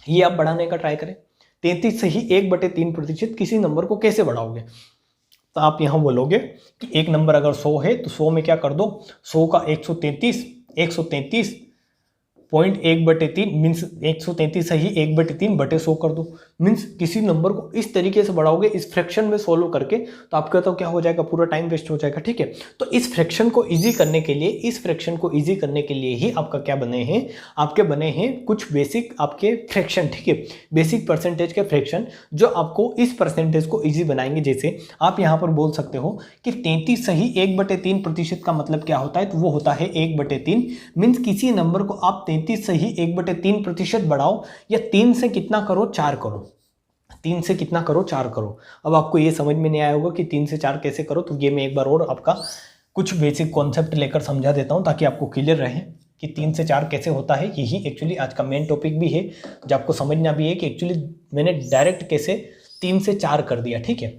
ये आप बढ़ाने का ट्राई करें, 33 से ही 1/3% किसी नंबर को कैसे बढ़ाओगे? तो आप यहाँ बोलोगे कि एक नंबर अगर 100 है तो 100 में क्या कर दो, 100 का 133 पॉइंट 1/3 मीन्स 133 ही 1/3/100 कर दो। मीन्स किसी नंबर को इस तरीके से बढ़ाओगे, इस फ्रैक्शन में सोल्व करके, तो आपका तो क्या हो जाएगा, पूरा टाइम वेस्ट हो जाएगा। ठीक है, तो इस फ्रैक्शन को इजी करने के लिए, ही आपका क्या बने हैं, आपके बने हैं कुछ बेसिक आपके फ्रैक्शन। ठीक है, बेसिक परसेंटेज के फ्रैक्शन जो आपको इस परसेंटेज को ईजी बनाएंगे। जैसे आप यहाँ पर बोल सकते हो कि 33 सही 1/3% का मतलब क्या होता है, तो वो होता है 1/3। मीन्स किसी नंबर को आप 33 से ही 1/3% बढ़ाओ, या 3 से कितना करो, 4 करो, 3 से कितना करो, 4 करो। अब आपको ये समझ में नहीं आया होगा कि 3 से 4 कैसे करो, तो ये मैं एक बार और आपका कुछ बेसिक कॉन्सेप्ट लेकर समझा देता हूँ ताकि आपको क्लियर रहे कि 3 से 4 कैसे होता है। यही एक्चुअली आज का मेन टॉपिक भी है, जो आपको समझना भी है कि एक्चुअली मैंने डायरेक्ट कैसे 3 से 4 कर दिया। ठीक है,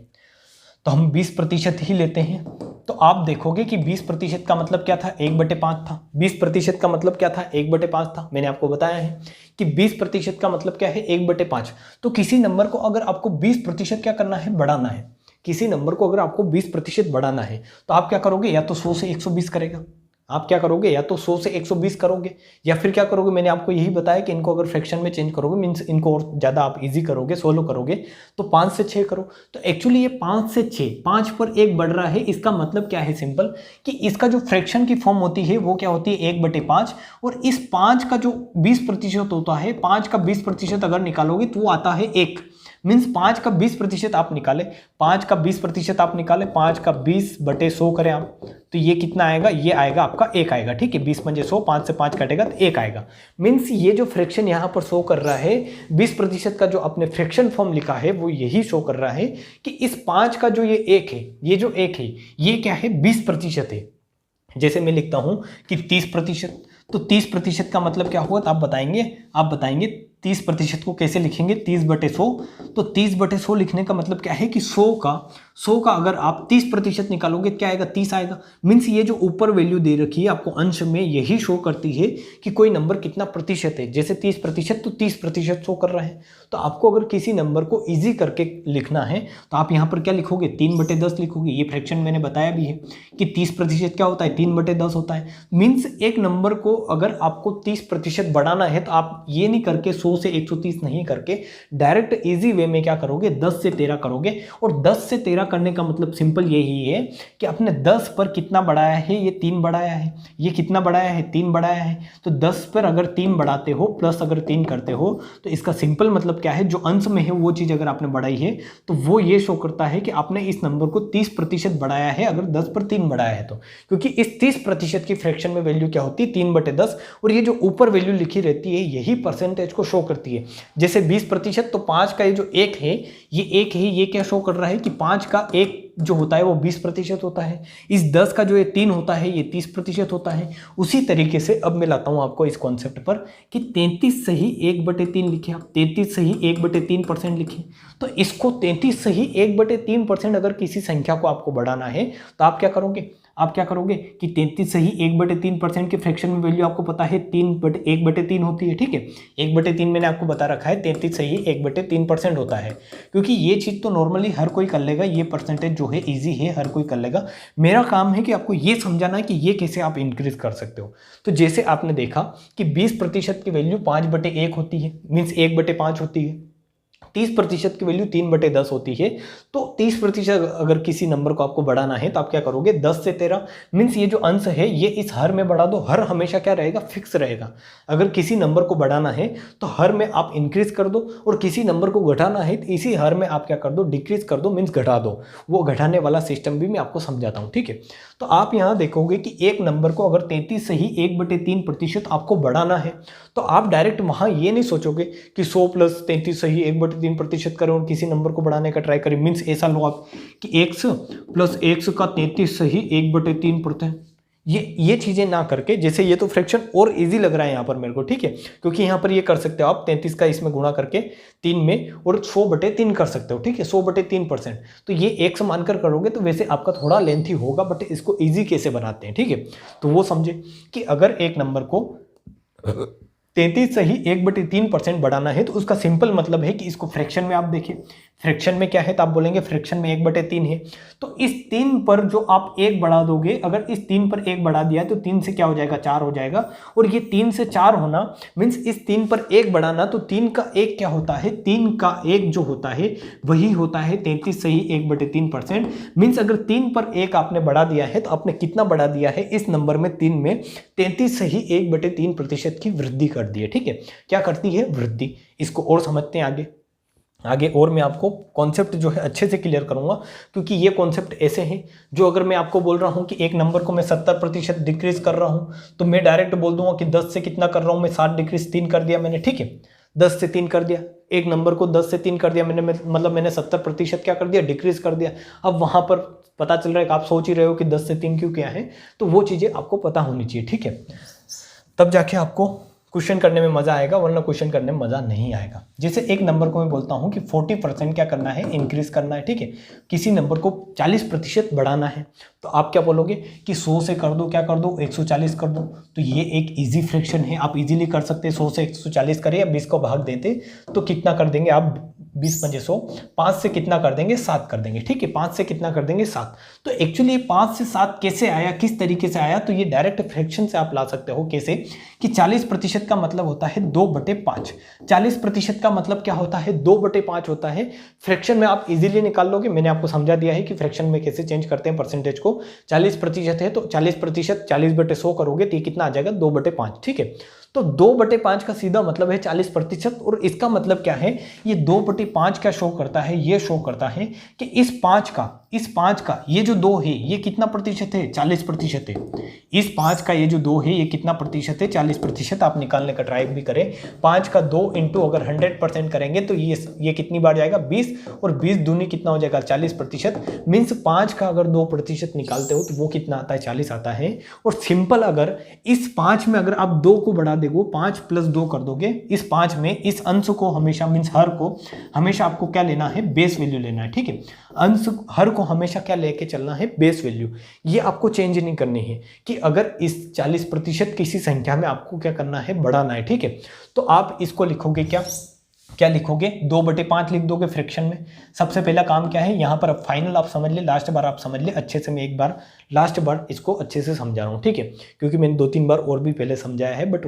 तो हम 20% ही लेते हैं। तो आप देखोगे कि 20% का मतलब क्या था, 1/5 था। 20% का मतलब क्या था, 1/5 था। मैंने आपको बताया है कि 20% का मतलब क्या है, 1/5। तो किसी नंबर को अगर आपको 20% क्या करना है, बढ़ाना है, किसी नंबर को अगर आपको 20% बढ़ाना है, तो आप क्या करोगे, या तो 100 से 120 करेगा, आप क्या करोगे, या तो 100 से 120 करोगे, या फिर क्या करोगे, मैंने आपको यही बताया कि इनको अगर फ्रैक्शन में चेंज करोगे, मीन्स इनको और ज़्यादा आप इजी करोगे, सोल्व करोगे, तो 5 से 6 करो। तो एक्चुअली ये 5 से 6, 5 पर 1 बढ़ रहा है। इसका मतलब क्या है, सिंपल, कि इसका जो फ्रैक्शन की फॉर्म होती है वो क्या होती है, 1/5। और इस 5 का जो 20% होता है, 5 का 20% अगर निकालोगे तो वो आता है 1। मीन्स 5 का 20% आप निकाले, 5 का 20% आप निकाले, 5 का 20/100 करें आप, तो ये कितना आएगा, ये आएगा आपका 1 आएगा। ठीक है, 20 पंजे 100, 5 से 5 कटेगा तो 1 आएगा। मीन्स ये जो फ्रैक्शन यहाँ पर शो कर रहा है, 20% का जो आपने फ्रैक्शन फॉर्म लिखा है वो यही शो कर रहा है कि इस 5 का जो ये 1 है, ये जो 1 है, ये क्या है, 20% है। जैसे मैं लिखता हूँ कि 30%, तो 30% का मतलब क्या होगा, तो आप बताएंगे 30% को कैसे लिखेंगे, 30/100। तो 30/100 लिखने का मतलब क्या है कि 100 का अगर आप 30% निकालोगे क्या आएगा, 30 आएगा। मीन्स ये जो ऊपर वैल्यू दे रखी है आपको अंश में, यही शो करती है कि कोई नंबर कितना प्रतिशत है। जैसे 30%, तो 30% शो कर रहा है। तो आपको अगर किसी नंबर को ईजी करके लिखना है तो आप यहाँ पर क्या लिखोगे, 3/10 लिखोगे। ये फ्रैक्शन मैंने बताया भी है कि 30% क्या होता है, 3/10 होता है। मीन्स एक नंबर को अगर आपको 30% बढ़ाना है तो आप ये नहीं करके 100 से 130 नहीं करके डायरेक्ट इजी वे में क्या करोगे, 10 से 13 करोगे। और 10 से 13 करने का मतलब सिंपल यही है कि आपने 10 पर कितना बढ़ाया है, ये 3 बढ़ाया है, ये कितना बढ़ाया है, 3 बढ़ाया है। तो 10 पर अगर 3 बढ़ाते हो प्लस अगर 3 करते हो तो इसका सिंपल मतलब क्या है, जो अंश में है वो चीज़ अगर आपने बढ़ाई है तो वो ये शो करता है कि आपने इस नंबर को 30% बढ़ाया है, अगर 10 पर 3 बढ़ाया है तो। क्योंकि इस 30% की फ्रैक्शन में वैल्यू क्या होती है, 3/10। और ये जो ऊपर वैल्यू लिखी रहती है यही परसेंटेज को शो करती है। जैसे 20%, तो 5 का ये जो 1 है, ये 1 है, ये क्या शो कर रहा है कि 5 का 1 जो होता है वो 20% होता है। इस 10 का जो ये 3 होता है ये 30% होता है। उसी तरीके से अब मैं लाता हूं आपको इस कॉन्सेप्ट पर कि 33 से ही 1/3 लिखे आप, 33 से ही 1/3% लिखे। तो इसको 33 से ही 1/3% अगर किसी संख्या को आपको बढ़ाना है तो आप क्या करोगे, कि 33 से ही 1/3% के फ्रैक्शन में वैल्यू आपको पता है 1/3 होती है। ठीक है, 1/3 मैंने आपको बता रखा है, 33 से ही 1/3% होता है। क्योंकि ये चीज़ तो नॉर्मली हर कोई कर लेगा, ये परसेंटेज जो है इजी है, हर कोई कर लेगा। मेरा काम है कि आपको ये समझाना है कि ये कैसे आप इंक्रीज कर सकते हो। तो जैसे आपने देखा कि 20% की वैल्यू 5/1 होती है, मीन्स 1/5 होती है। 30% की वैल्यू 3/10 होती है। तो 30% अगर किसी नंबर को आपको बढ़ाना है तो आप क्या करोगे, 10 से 13। मीन्स ये जो अंश है ये इस हर में बढ़ा दो। हर हमेशा क्या रहेगा, फिक्स रहेगा। अगर किसी नंबर को बढ़ाना है तो हर में आप इंक्रीज कर दो, और किसी नंबर को घटाना है तो इसी हर में आप क्या कर दो, डिक्रीज कर दो, मीन्स घटा दो। वो घटाने वाला सिस्टम भी मैं आपको समझाता हूँ। ठीक है, तो आप यहाँ देखोगे कि एक नंबर को अगर 33 से ही 1/3% आपको बढ़ाना है तो आप डायरेक्ट वहाँ ये नहीं सोचोगे कि 100 + 33 से ही 1/3% करें और किसी नंबर को बढ़ाने का ट्राई करें। मीन्स ऐसा लो आप कि x + x का 33 से ही 1/3%। ये चीज़ें ना करके, जैसे ये तो फ्रैक्शन और इजी लग रहा है यहाँ पर मेरे को। ठीक है, क्योंकि यहाँ पर ये कर सकते हो आप 33 का इसमें गुणा करके 3 में और 100/3 कर सकते हो। ठीक है, 100/3%। तो ये x मानकर करोगे तो वैसे आपका थोड़ा लेंथी होगा, बट इसको ईजी कैसे बनाते हैं, ठीक है, तो वो समझे कि अगर एक नंबर को 33 से ही 1/3% बढ़ाना है, तो उसका सिंपल मतलब है कि इसको फ्रैक्शन में आप देखिए, फ्रैक्शन में क्या है तो आप बोलेंगे फ्रैक्शन में 1/3 है, तो इस 3 पर जो आप 1 बढ़ा दोगे, अगर इस 3 पर 1 बढ़ा दिया तो 3 से क्या हो जाएगा, 4 हो जाएगा। और ये 3 से 4 होना मीन्स इस 3 पर 1 बढ़ाना, तो 3 का 1 क्या होता है, 3 का 1 जो होता है वही होता है 33 से ही 1/3%। मीन्स अगर 3 पर 1 आपने बढ़ा दिया है तो आपने कितना बढ़ा दिया है, इस नंबर में 3 में 33 से ही 1/3% की वृद्धि कर दी है। ठीक है, क्या करती है, वृद्धि। इसको और समझते हैं आगे और मैं आपको कॉन्सेप्ट जो है अच्छे से क्लियर करूंगा, क्योंकि ये कॉन्सेप्ट ऐसे हैं जो अगर मैं आपको बोल रहा हूं कि एक नंबर को मैं 70% डिक्रीज कर रहा हूं, तो मैं डायरेक्ट बोल दूंगा कि 10 से कितना कर रहा हूं मैं, 60 डिक्रीज 3 कर दिया मैंने। ठीक है, 10 से 3 कर दिया, एक नंबर को 10 से 3 कर दिया मैंने, मतलब मैंने 70% क्या कर दिया, डिक्रीज कर दिया। अब वहां पर पता चल रहा है कि आप सोच ही रहे हो कि 10 से 3 क्यों क्या है, तो वो चीजें आपको पता होनी चाहिए। ठीक है, तब जाके आपको क्वेश्चन करने में मजा आएगा, वरना क्वेश्चन करने में मजा नहीं आएगा। जैसे एक नंबर को मैं बोलता हूं कि 40% क्या करना है, इंक्रीज करना है। ठीक है, किसी नंबर को 40% बढ़ाना है, तो आप क्या बोलोगे कि 100 से कर दो, क्या कर दो, 140 कर दो। तो ये एक इजी फ्रैक्शन है, आप इजीली कर सकते हैं। 100 से 140 करें या 20 को भाग देते तो कितना कर देंगे आप, 20 पंजे 100, 5 से कितना कर देंगे, 7 कर देंगे। ठीक है, 5 से कितना कर देंगे, 7। तो एक्चुअली 5 से 7 कैसे आया, किस तरीके से आया, तो ये डायरेक्ट फ्रैक्शन से आप ला सकते हो। कैसे कि 40% का मतलब होता है 2/5। 40% का मतलब क्या होता है, 2/5 होता है। फ्रैक्शन में आप इजीली निकाल लोगे, मैंने आपको समझा दिया है कि फ्रैक्शन में कैसे चेंज करते हैं परसेंटेज को। 40% है तो 40%, 40/100 करोगे तो ये कितना आ जाएगा, 2/5। ठीक है, तो 2/5 का सीधा मतलब है 40%। और इसका मतलब क्या है, ये 2/5 क्या शो करता है, ये शो करता है कि इस 5 का ये जो 2 है ये कितना प्रतिशत है, 40% है। इस 5 का ये जो 2 है ये कितना प्रतिशत है, 40%। आप निकालने का ट्राई भी करें, 5 का 2 इंटू अगर 100% करेंगे तो ये कितनी बार जाएगा, 20, और 20 दूनी कितना हो जाएगा, 40%। मीन्स 5 का अगर 2% निकालते हो तो वो कितना आता है, 40 आता है। और सिंपल अगर इस 5 में अगर आप 2 को बढ़ा देखो, 5 + 2 कर दोगे, इस 5 में इस अंश को हमेशा मीन्स हर को हमेशा आपको क्या लेना है, बेस वैल्यू लेना है। ठीक है, अंश हर को हमेशा क्या लेके चलना है, बेस वैल्यू। ये आपको चेंज नहीं करनी है कि अगर इस 40% किसी संख्या में आपको क्या करना है, बढ़ाना है। ठीक है, तो आप इसको लिखोगे क्या लिखोगे, 2/5 लिख दोगे फ्रैक्शन में। सबसे पहला काम क्या है, यहाँ पर अब फाइनल आप समझ ले, लास्ट बार आप समझ ले अच्छे से। मैं एक बार लास्ट बार इसको अच्छे से समझा रहा हूँ। ठीक है, क्योंकि मैंने 2-3 बार और भी पहले समझाया है, बट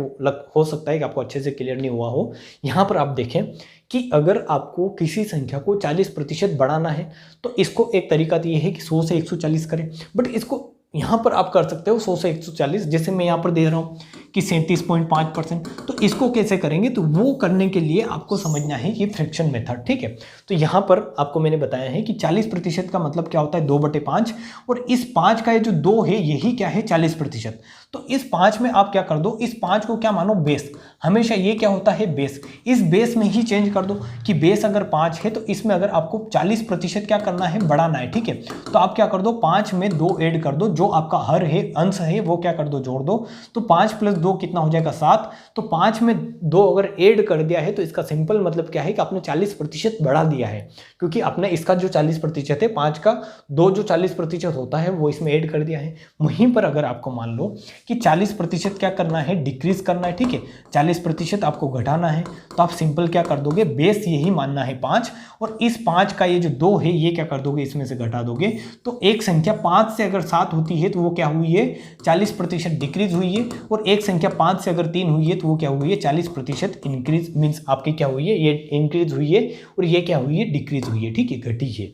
हो सकता है कि आपको अच्छे से क्लियर नहीं हुआ हो। यहाँ पर आप देखें कि अगर आपको किसी संख्या को 40% बढ़ाना है, तो इसको एक तरीका तो ये है कि 100 से 140 करें, बट इसको यहाँ पर आप कर सकते हो 100 से 140। जैसे मैं यहाँ पर दे रहा हूँ कि 37.5%, तो इसको कैसे करेंगे, तो वो करने के लिए आपको समझना है ये फ्रैक्शन मेथड। ठीक है, तो यहाँ पर आपको मैंने बताया है कि 40% का मतलब क्या होता है, 2/5, और इस 5 का ये जो 2 है यही क्या है, 40%। तो इस 5 में आप क्या कर दो, इस 5 को क्या मानो, बेस। हमेशा ये क्या होता है, बेस। इस बेस में ही चेंज कर दो कि बेस अगर 5 है तो इसमें अगर आपको 40% क्या करना है, बढ़ाना है। ठीक है, तो आप क्या कर दो, 5 में 2 ऐड कर दो, जो आपका हर है अंश है वो क्या कर दो, जोड़ दो। तो 5 + 2 कितना हो जाएगा, 7। तो 5 में 2 अगर ऐड कर दिया है तो इसका सिंपल मतलब क्या है कि आपने 40% बढ़ा दिया है, क्योंकि आपने इसका जो 40% है, 5 का 2 जो 40% होता है वो इसमें ऐड कर दिया है। वहीं पर अगर आपको मान लो कि 40% क्या करना है, डिक्रीज करना है। ठीक है, 40% आपको घटाना है, तो आप सिंपल क्या कर दोगे, बेस यही मानना है 5, और इस 5 का ये जो 2 है ये क्या कर दोगे, इसमें से घटा दोगे। तो एक संख्या 5 से अगर 7 होती है तो वो क्या हुई है, 40% डिक्रीज हुई है, और एक संख्या 5 से अगर 3 हुई है तो वो क्या हुई है, 40% इंक्रीज। मीन्स आपकी क्या हुई है, ये इंक्रीज हुई है, और ये क्या हुई है, डिक्रीज हुई है। ठीक है, घटी है।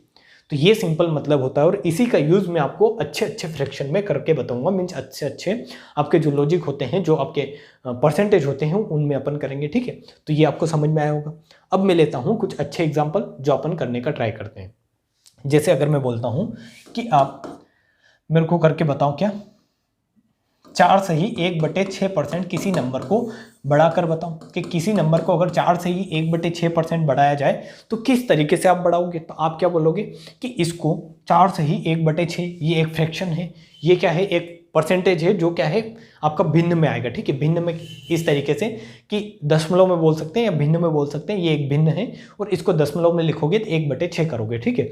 तो ये सिंपल मतलब होता है, और इसी का यूज मैं आपको अच्छे फ्रैक्शन में करके बताऊंगा। मीन्स अच्छे आपके जो लॉजिक होते हैं, जो आपके परसेंटेज होते हैं, उनमें अपन करेंगे। ठीक है, तो ये आपको समझ में आया होगा। अब मैं लेता हूं कुछ अच्छे एग्जाम्पल जो अपन करने का ट्राई करते हैं। जैसे अगर मैं बोलता हूं कि आप मेरे को करके बताओ, क्या 4 से ही 1/6% किसी नंबर को बढ़ाकर बताओ, कि किसी नंबर को अगर 4 से ही 1/6% बढ़ाया जाए तो किस तरीके से आप बढ़ाओगे। तो आप क्या बोलोगे कि इसको 4 से ही 1/6, ये एक फ्रैक्शन है, ये क्या है, एक परसेंटेज है जो क्या है आपका भिन्न में आएगा। ठीक है, भिन्न में इस तरीके से कि दशमलव में बोल सकते हैं या भिन्न में बोल सकते हैं, ये एक भिन्न है, और इसको दशमलव में लिखोगे तो 1/6 करोगे। ठीक है,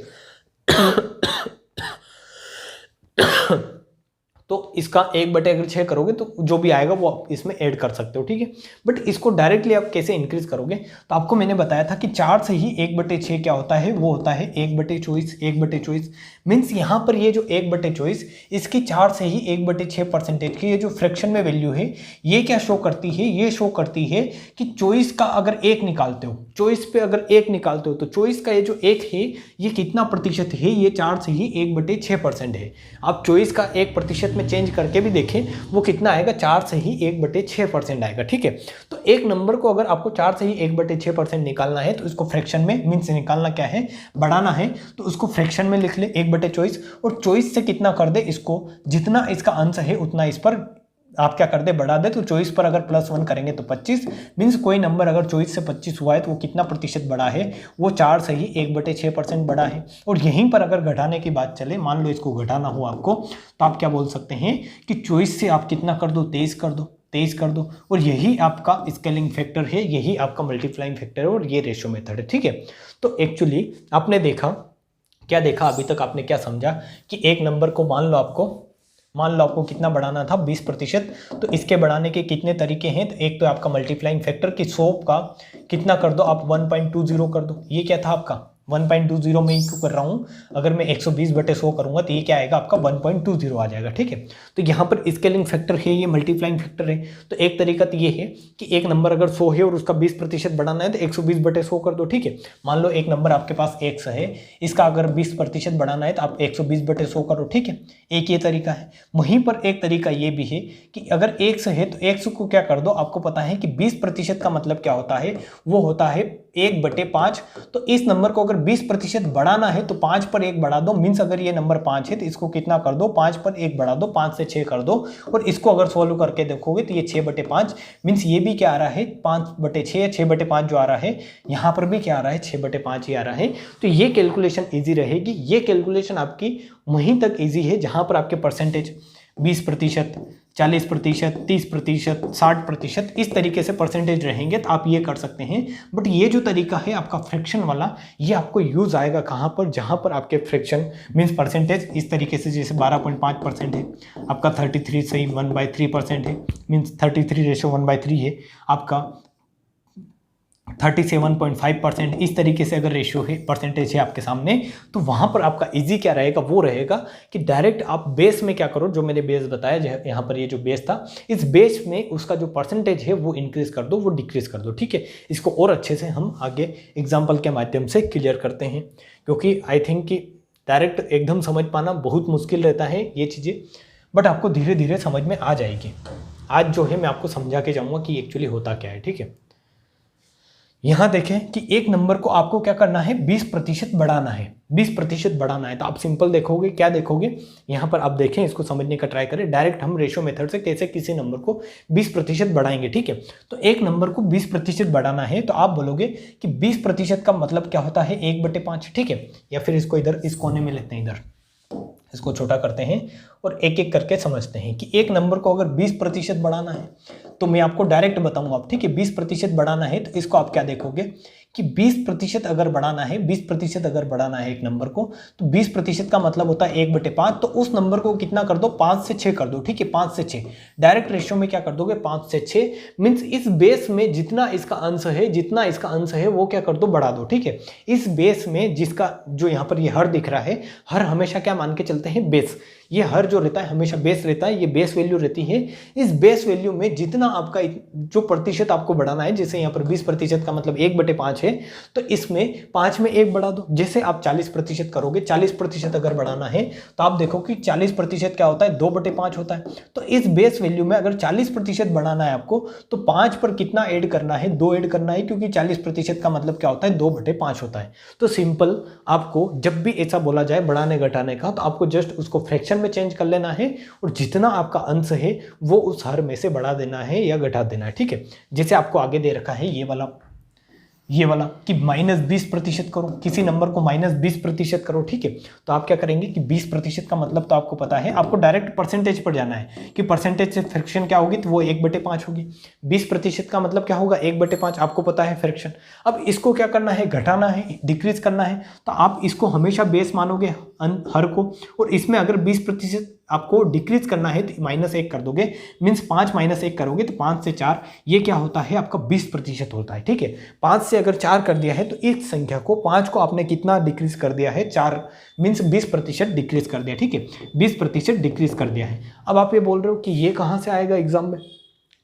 तो इसका 1 बटे अगर 6 करोगे तो जो भी आएगा वो आप इसमें ऐड कर सकते हो, ठीक है। बट इसको डायरेक्टली आप कैसे इंक्रीज करोगे, तो आपको मैंने बताया था कि 4 से ही 1/6 क्या होता है, वो होता है 1/24। 1/24 मीन्स यहाँ पर ये जो 1/24 इसकी 4 से ही 1/6% की ये जो फ्रैक्शन में वैल्यू है, ये क्या शो करती है, ये शो करती है कि 24 का अगर 1 निकालते हो, 24 पे अगर 1 निकालते हो तो 24 का ये जो 1 है ये कितना प्रतिशत है, ये 4 से ही 1/6% है। आप 24 का 1% में चेंज करके भी देखें वो कितना आएगा, 4 से ही 1/6% आएगा, ठीक है। तो एक नंबर को अगर आपको 4 से ही 1/6% निकालना है तो इसको फ्रैक्शन में मीन्स निकालना क्या है, बढ़ाना है, तो उसको फ्रैक्शन में लिख ले 1/24 और 24 से कितना कर दे, इसको जितना इसका अंश है उतना इस पर आप क्या कर दे, बढ़ा दे। तो 24 पर अगर +1 करेंगे तो 25 मीन्स कोई नंबर अगर 24 से 25 हुआ है तो वो कितना प्रतिशत बढ़ा है, वो 4 से ही 1/6% बढ़ा है। और यहीं पर अगर घटाने की बात चले, मान लो इसको घटाना हो आपको, तो आप क्या बोल सकते हैं कि 24 से आप कितना कर दो, 23 कर दो, 23 कर दो, और यही आपका स्केलिंग फैक्टर है, यही आपका मल्टीप्लाइंग फैक्टर है और ये रेशियो मेथड है, ठीक है। तो एक्चुअली आपने देखा, क्या देखा अभी तक, आपने क्या समझा कि एक नंबर को मान लो आपको कितना बढ़ाना था, 20%। तो इसके बढ़ाने के कितने तरीके हैं, तो एक तो आपका मल्टीप्लाइंग फैक्टर की 100 का कितना कर दो आप, 1.20 कर दो। ये क्या था आपका 1.20 में ही क्यों कर रहा हूँ, अगर मैं 120/100 करूँगा तो ये क्या आएगा आपका 1.20 आ जाएगा, ठीक है। तो यहाँ पर स्केलिंग फैक्टर है, ये मल्टीप्लाइंग फैक्टर है। तो एक तरीका तो ये है कि एक नंबर अगर 100 है और उसका 20% बढ़ाना है तो 120/100 कर दो, ठीक है। मान लो एक नंबर आपके पास 100 है, इसका अगर 20% बढ़ाना है तो आप 120/100 करो, ठीक है। एक ये तरीका है। वहीं पर एक तरीका ये भी है कि अगर 100 है तो 100 को क्या कर दो, आपको पता है कि 20% का मतलब क्या होता है, वो होता है 1/5। तो इस नंबर को अगर 20% बढ़ाना है तो 5 पर 1 बढ़ा दो, मीन्स अगर ये नंबर 5 है तो इसको कितना कर दो, 5 पर 1 बढ़ा दो, 5 से 6 कर दो। और इसको अगर सोल्व करके देखोगे तो ये 6/5 मीन्स ये भी क्या आ रहा है 5/6 या 6/5 जो आ रहा है, यहाँ पर भी क्या आ रहा है 6/5 ही आ रहा है। तो ये कैलकुलेशन ईजी रहेगी। ये कैलकुलेशन आपकी वहीं तक ईजी है जहाँ पर आपके परसेंटेज 20%, 40%, 30%, 60% इस तरीके से परसेंटेज रहेंगे तो आप ये कर सकते हैं। बट ये जो तरीका है आपका फ्रैक्शन वाला, ये आपको यूज आएगा कहाँ पर, जहाँ पर आपके फ्रैक्शन मीन्स परसेंटेज इस तरीके से, जैसे 12.5% है आपका, 33 से 1/3% है मीन्स 33:1/3 है आपका, 37.5% इस तरीके से अगर रेशियो है, परसेंटेज है आपके सामने, तो वहाँ पर आपका इजी क्या रहेगा, वो रहेगा कि डायरेक्ट आप बेस में क्या करो, जो मैंने बेस बताया यहाँ पर, ये जो बेस था, इस बेस में उसका जो परसेंटेज है वो इंक्रीज कर दो, वो डिक्रीज कर दो, ठीक है। इसको और अच्छे से हम आगे एग्जाम्पल के माध्यम से क्लियर करते हैं, क्योंकि आई थिंक कि डायरेक्ट एकदम समझ पाना बहुत मुश्किल रहता है ये चीज़ें, बट आपको धीरे धीरे समझ में आ जाएगी। आज जो है मैं आपको समझा के जाऊँगा कि एक्चुअली होता क्या है, ठीक है। यहाँ देखें कि एक नंबर को आपको क्या करना है, 20% बढ़ाना है, 20% बढ़ाना है। तो आप सिंपल देखोगे, क्या देखोगे, यहाँ पर आप देखें, इसको समझने का ट्राई करें। डायरेक्ट हम रेशियो मेथड से कैसे किसी नंबर को 20% बढ़ाएंगे, ठीक है। तो एक नंबर को 20% बढ़ाना है तो आप बोलोगे कि 20% का मतलब क्या होता है, 1/5, ठीक है। या फिर इसको इधर इस कोने में लेते हैं, इधर इसको छोटा करते हैं और एक एक करके समझते हैं कि एक नंबर को अगर 20% बढ़ाना है तो मैं आपको डायरेक्ट बताऊंगा, ठीक है। 20% बढ़ाना है तो इसको आप क्या देखोगे कि 20% अगर बढ़ाना है, 20% अगर बढ़ाना है एक नंबर को, तो 20% का मतलब होता है 1/5। तो उस नंबर को कितना कर दो, 5 से 6 कर दो, ठीक है। 5 से 6 डायरेक्ट रेशियो में क्या कर दोगे, 5 से 6 मीन्स इस बेस में जितना इसका अंश है, जितना इसका अंश है वो क्या कर दो, बढ़ा दो, ठीक है। इस बेस में जिसका जो यहाँ पर ये हर दिख रहा है, हर हमेशा क्या मान के चलते हैं, बेस। ये हर जो रहता है हमेशा बेस रहता है, ये बेस वैल्यू रहती है। इस बेस वैल्यू में जितना आपका जो प्रतिशत आपको बढ़ाना है, जैसे यहाँ पर 20% का मतलब 1/5 है, तो इसमें 5 में 1 बढ़ा दो। जैसे आप 40% करोगे, 40% अगर बढ़ाना है तो आप देखो कि 40% क्या होता है, 2/5 होता है। तो इस बेस वैल्यू में अगर 40% बढ़ाना है आपको, तो 5 पर कितना ऐड करना है, 2 ऐड करना है, क्योंकि 40% का मतलब क्या होता है, 2/5 होता है। तो सिंपल आपको जब भी ऐसा बोला जाए बढ़ाने घटाने का, तो आपको जस्ट उसको फ्रैक्शन में चेंज कर लेना है और जितना आपका अंश है वो उस हर में से बढ़ा देना है या घटा देना है, ठीक है। जैसे आपको आगे दे रखा है ये वाला कि -20% करो, किसी नंबर को -20% करो, ठीक है। तो आप क्या करेंगे कि 20% का मतलब तो आपको पता है, आपको डायरेक्ट परसेंटेज पर जाना है कि परसेंटेज से फ्रैक्शन क्या होगी, तो वो 1/5 होगी। 20% का मतलब क्या होगा, 1/5 आपको पता है फ्रैक्शन। अब इसको क्या करना है, घटाना है, डिक्रीज करना है, तो आप इसको हमेशा बेस मानोगे, हर को, और इसमें अगर 20% आपको डिक्रीज करना है तो -1 कर दोगे, मीन्स 5 - 1 करोगे तो 5 से 4 ये क्या होता है आपका 20% होता है। ठीक है, 5 से अगर 4 कर दिया है तो इस संख्या को 5 को आपने कितना डिक्रीज कर दिया है, 4 मीन्स 20% डिक्रीज कर दिया। ठीक है, 20% डिक्रीज कर दिया है। अब आप ये बोल रहे हो कि ये कहाँ से आएगा एग्जाम में,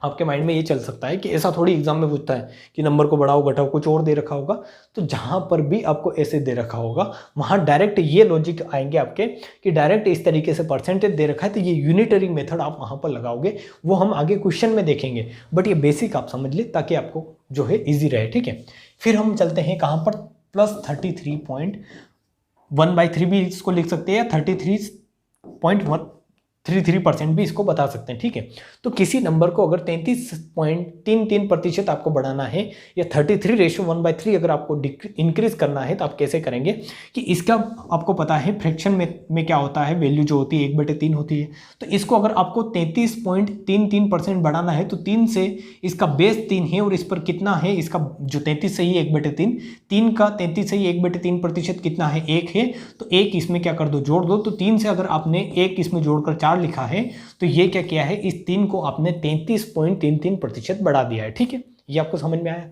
आपके माइंड में ये चल सकता है कि ऐसा थोड़ी एग्जाम में पूछता है कि नंबर को बढ़ाओ घटाओ, कुछ और दे रखा होगा। तो जहां पर भी आपको ऐसे दे रखा होगा वहां डायरेक्ट ये लॉजिक आएंगे आपके कि डायरेक्ट इस तरीके से परसेंटेज दे रखा है तो ये यूनिटरी मेथड आप वहां पर लगाओगे, वो हम आगे क्वेश्चन में देखेंगे, बट ये बेसिक आप समझ ले ताकि आपको जो है ईजी रहे। ठीक है, फिर हम चलते हैं कहाँ पर, +33.1/3 भी इसको लिख सकते हैं या 33.133% भी इसको बता सकते हैं। ठीक है, तो किसी नंबर को अगर 33.33% आपको बढ़ाना है या 33:1/3 अगर आपको इंक्रीज करना है तो आप कैसे करेंगे कि इसका आपको पता है फ्रैक्शन में क्या होता है, वैल्यू जो होती है 1/3 होती है। तो इसको अगर आपको 33.33% बढ़ाना है तो 3 से इसका बेस 3 है और इस पर कितना है, इसका जो 33 से ही 1/3, 3 का 33 से ही 1/3% कितना है, 1 है। तो 1 इसमें क्या कर दो, जोड़ दो। तो 3 से अगर आपने 1 इसमें जोड़कर 4 लिखा है तो ये क्या किया है, इस 3 को आपने 33.33% बढ़ा दिया है। ठीक है, ये आपको समझ में आया।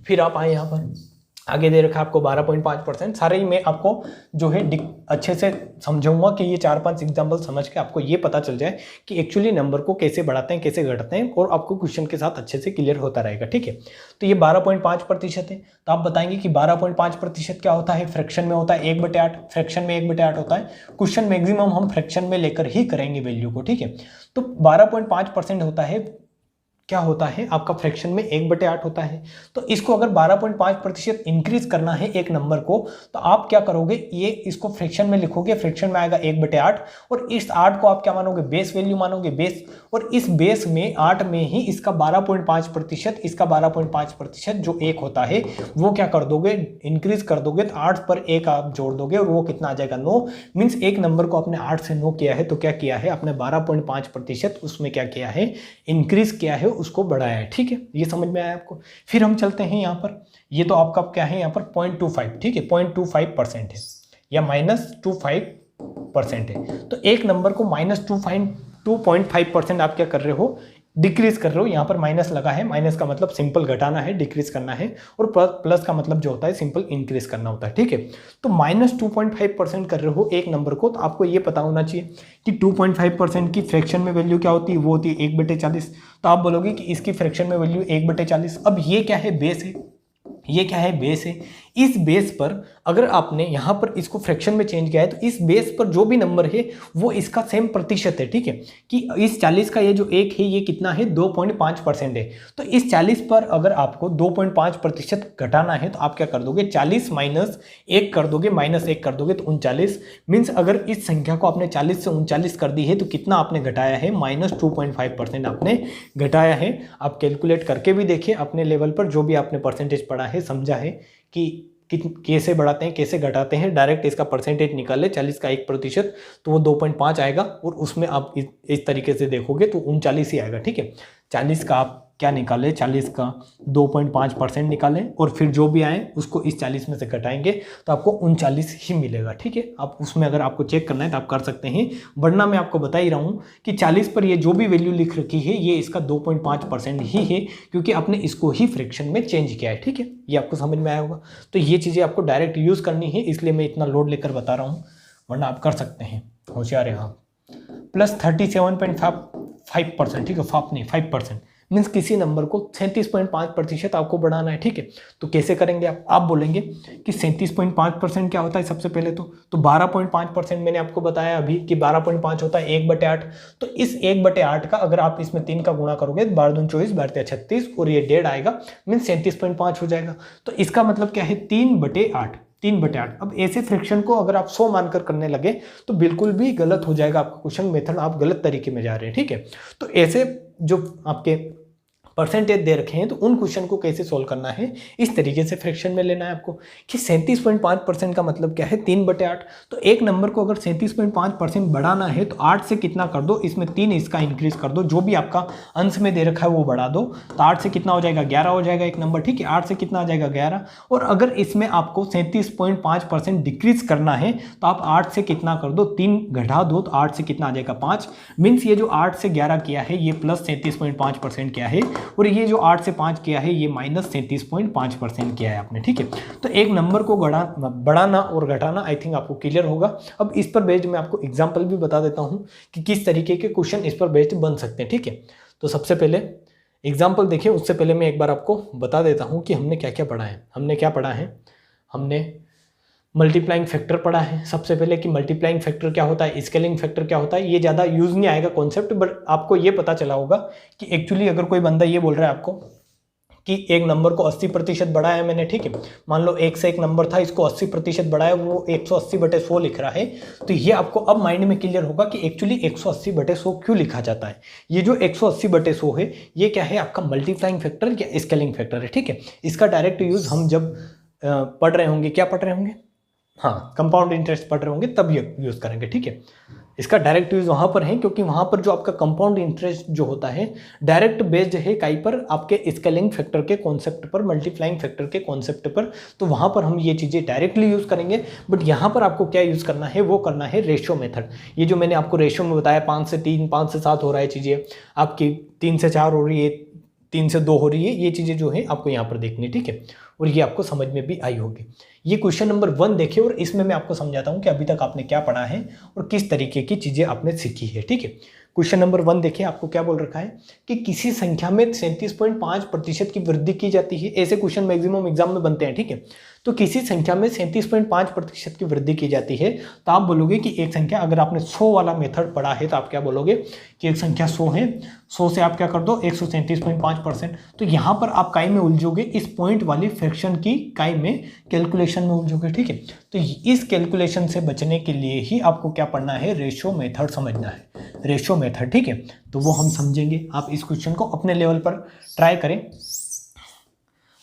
फिर आप आए यहाँ पर, आगे दे रखा है आपको 12.5%। सारे ही मैं आपको जो है अच्छे से समझाऊंगा कि ये 4-5 एग्जाम्पल समझ के आपको ये पता चल जाए कि एक्चुअली नंबर को कैसे बढ़ाते हैं कैसे घटाते हैं, और आपको क्वेश्चन के साथ अच्छे से क्लियर होता रहेगा। ठीक है, तो ये 12.5% है। तो आप बताएंगे कि 12.5% क्या होता है, फ्रैक्शन में होता है 1/8, फ्रैक्शन में 1/8 होता है। क्वेश्चन मैक्सिमम हम फ्रैक्शन में लेकर ही करेंगे वैल्यू को। ठीक है, तो 12.5% होता है, क्या होता है आपका फ्रैक्शन में 1/8 होता है। तो इसको अगर 12.5% इंक्रीज करना है एक नंबर को तो आप क्या करोगे, ये इसको फ्रैक्शन में लिखोगे, फ्रैक्शन में आएगा 1/8 और इस 8 को आप क्या मानोगे, बेस वैल्यू मानोगे, बेस, और इस बेस में 8 में ही इसका 12.5%, इसका 12.5% जो 1 होता है वो क्या कर दोगे, इंक्रीज कर दोगे। तो 8 पर 1 आप जोड़ दोगे और वो कितना आ जाएगा, 9। मीन्स एक नंबर को आपने 8 से 9 किया है तो क्या किया है आपने 12.5% उसमें क्या किया है, इंक्रीज किया है, उसको बढ़ाया है। ठीक है, ये समझ में आया आपको। फिर हम चलते हैं यहाँ पर, ये तो आपका क्या है यहाँ पर 0.25, ठीक है 0.25% है या -25% है। तो एक नंबर को -2.5% आप क्या कर रहे हो, डिक्रीज कर रहे हो। यहाँ पर माइनस लगा है, माइनस का मतलब सिंपल घटाना है, डिक्रीज करना है, और प्लस का मतलब जो होता है सिंपल इंक्रीज करना होता है। ठीक है, तो -2.5% कर रहे हो एक नंबर को, तो आपको ये पता होना चाहिए कि 2.5% की फ्रैक्शन में वैल्यू क्या होती है, वो होती है 1/40। तो आप बोलोगे कि इसकी फ्रैक्शन में वैल्यू 1/40। अब ये क्या है, बेस है, ये क्या है, बेस है। इस बेस पर अगर आपने यहाँ पर इसको फ्रैक्शन में चेंज किया है तो इस बेस पर जो भी नंबर है वो इसका सेम प्रतिशत है। ठीक है, कि इस 40 का ये जो 1 है ये कितना है, 2.5% है। तो इस 40 पर अगर आपको 2.5% घटाना है तो आप क्या कर दोगे, 40 - 1 कर दोगे, -1 कर दोगे तो 39। मीन्स अगर इस संख्या को आपने 40 से 39 कर दी है तो कितना आपने घटाया है, -2.5% आपने घटाया है। आप कैलकुलेट करके भी देखिए अपने लेवल पर, जो भी आपने परसेंटेज पढ़ा है, समझा है कि कैसे बढ़ाते हैं कैसे घटाते हैं। डायरेक्ट इसका परसेंटेज निकाल ले, 40 का 1% तो वो 2.5 आएगा, और उसमें आप इस तरीके से देखोगे तो 39 ही आएगा। ठीक है, 40 का आप क्या निकालें, 40 का 2.5% निकालें और फिर जो भी आए उसको इस 40 में से घटाएंगे तो आपको 39 ही मिलेगा। ठीक है, आप उसमें अगर आपको चेक करना है तो आप कर सकते हैं, वरना मैं आपको बता ही रहा हूँ कि 40 पर ये जो भी वैल्यू लिख रखी है ये इसका 2.5% ही है, क्योंकि आपने इसको ही फ्रैक्शन में चेंज किया है। ठीक है, ये आपको समझ में आया होगा। तो ये चीज़ें आपको डायरेक्ट यूज़ करनी है, इसलिए मैं इतना लोड लेकर बता रहा हूँ, वरना आप कर सकते हैं, होशियार है आप। +37.5%, ठीक है, 5% मीन्स किसी नंबर को 37.5% आपको बढ़ाना है। ठीक है, तो कैसे करेंगे आप बोलेंगे कि 37.5% क्या होता है। सबसे पहले तो 12.5% मैंने आपको बताया अभी कि 12.5 होता है 1/8। तो इस 1/8 का अगर आप इसमें 3 का गुणा करोगे, 12 दूनी 24, 12 36 और ये 1.5 आएगा, मीन्स 37.5 हो जाएगा। तो इसका मतलब क्या है, 3/8, 3/8। अब ऐसे फ्रैक्शन को अगर आप 100 मानकर करने लगे तो बिल्कुल भी गलत हो जाएगा आपका क्वेश्चन मेथड, आप गलत तरीके में जा रहे हैं। ठीक है, तो ऐसे जो आपके परसेंटेज दे रखे हैं तो उन क्वेश्चन को कैसे सॉल्व करना है, इस तरीके से फ्रैक्शन में लेना है आपको कि 37.5% का मतलब क्या है 3/8। तो एक नंबर को अगर 37.5% बढ़ाना है तो 8 से कितना कर दो, इसमें 3 इसका इंक्रीज कर दो, जो भी आपका अंश में दे रखा है वो बढ़ा दो। तो 8 से कितना हो जाएगा 11 हो जाएगा एक नंबर, ठीक है। 8 से कितना आ जाएगा 11। और अगर इसमें आपको 37.5% डिक्रीज करना है तो आप 8 से कितना कर दो, 3 घटा दो, तो 8 से कितना आ जाएगा 5। मीन्स ये जो 8 से 11 किया है ये प्लस 37.5% किया है, और ये जो 8 से 5 किया है ये माइनस 37.5% किया है आपने, ठीक है। तो एक नंबर को बढ़ाना और घटाना आई थिंक आपको क्लियर होगा। अब इस पर बेस्ड मैं आपको एग्जांपल भी बता देता हूं कि किस तरीके के क्वेश्चन इस पर बेस्ड बन सकते हैं, ठीक है। तो सबसे पहले एग्जाम्पल देखिए, उससे पहले मैं एक बार आपको बता देता हूँ कि हमने क्या क्या पढ़ा है। हमने मल्टीप्लाइंग फैक्टर पढ़ा है सबसे पहले, कि मल्टीप्लाइंग फैक्टर क्या होता है, स्केलिंग फैक्टर क्या होता है। ये ज़्यादा यूज़ नहीं आएगा कॉन्सेप्ट, बट आपको ये पता चला होगा कि एक्चुअली अगर कोई बंदा ये बोल रहा है आपको कि एक नंबर को 80% बढ़ाया है मैंने, ठीक है। मान लो 1 से 1 नंबर था, इसको 80% बढ़ाया, वो 180/100 लिख रहा है। तो ये आपको अब माइंड में क्लियर होगा कि एक्चुअली 180/100 क्यों लिखा जाता है। ये जो 180/100 है ये क्या है, आपका मल्टीप्लाइंग फैक्टर या स्केलिंग फैक्टर है, ठीक है। इसका डायरेक्ट यूज़ हम जब पढ़ रहे होंगे, क्या पढ़ रहे होंगे, हाँ, कंपाउंड इंटरेस्ट पढ़ रहे होंगे तब ये यूज़ करेंगे, ठीक है। इसका डायरेक्ट यूज़ वहाँ पर है क्योंकि वहाँ पर जो आपका कंपाउंड इंटरेस्ट जो होता है डायरेक्ट बेस्ड है काई पर, आपके स्केलिंग फैक्टर के कॉन्सेप्ट पर, मल्टीप्लाइंग फैक्टर के कॉन्सेप्ट पर। तो वहाँ पर हम ये चीज़ें डायरेक्टली यूज़ करेंगे। बट यहाँ पर आपको क्या यूज़ करना है, वो करना है रेशो मेथड। ये जो मैंने आपको रेशो में बताया 5 से 3, 5 से 7 हो रहा है चीज़ें, आपकी 3 से 4 हो रही है, 3 से 2 हो रही है, ये चीज़ें जो है आपको यहाँ पर देखनी, ठीक है। और ये आपको समझ में भी आई होगी। ये क्वेश्चन नंबर 1 देखिए, और इसमें मैं आपको समझाता हूँ कि अभी तक आपने क्या पढ़ा है और किस तरीके की चीज़ें आपने सीखी है, ठीक है। क्वेश्चन नंबर 1 देखिए, आपको क्या बोल रखा है कि किसी संख्या में 37.5% की वृद्धि की जाती है। ऐसे क्वेश्चन मैक्सिमम एग्जाम में बनते हैं, ठीक है। तो किसी संख्या में 37.5% की वृद्धि की जाती है, तो आप बोलोगे कि एक संख्या, अगर आपने 100 वाला मेथड पढ़ा है तो आप क्या बोलोगे कि एक संख्या 100 है, 100 से आप क्या कर दो 137.5%। तो यहाँ पर आप काई में उलझोगे, इस पॉइंट वाली फ्रैक्शन की काई में, कैलकुलेशन में उलझोगे, ठीक है। तो इस कैलकुलेशन से बचने के लिए ही आपको क्या पढ़ना है, रेशो मेथड समझना है, रेशो मेथड, ठीक है। तो वो हम समझेंगे। आप इस क्वेश्चन को अपने लेवल पर ट्राई करें,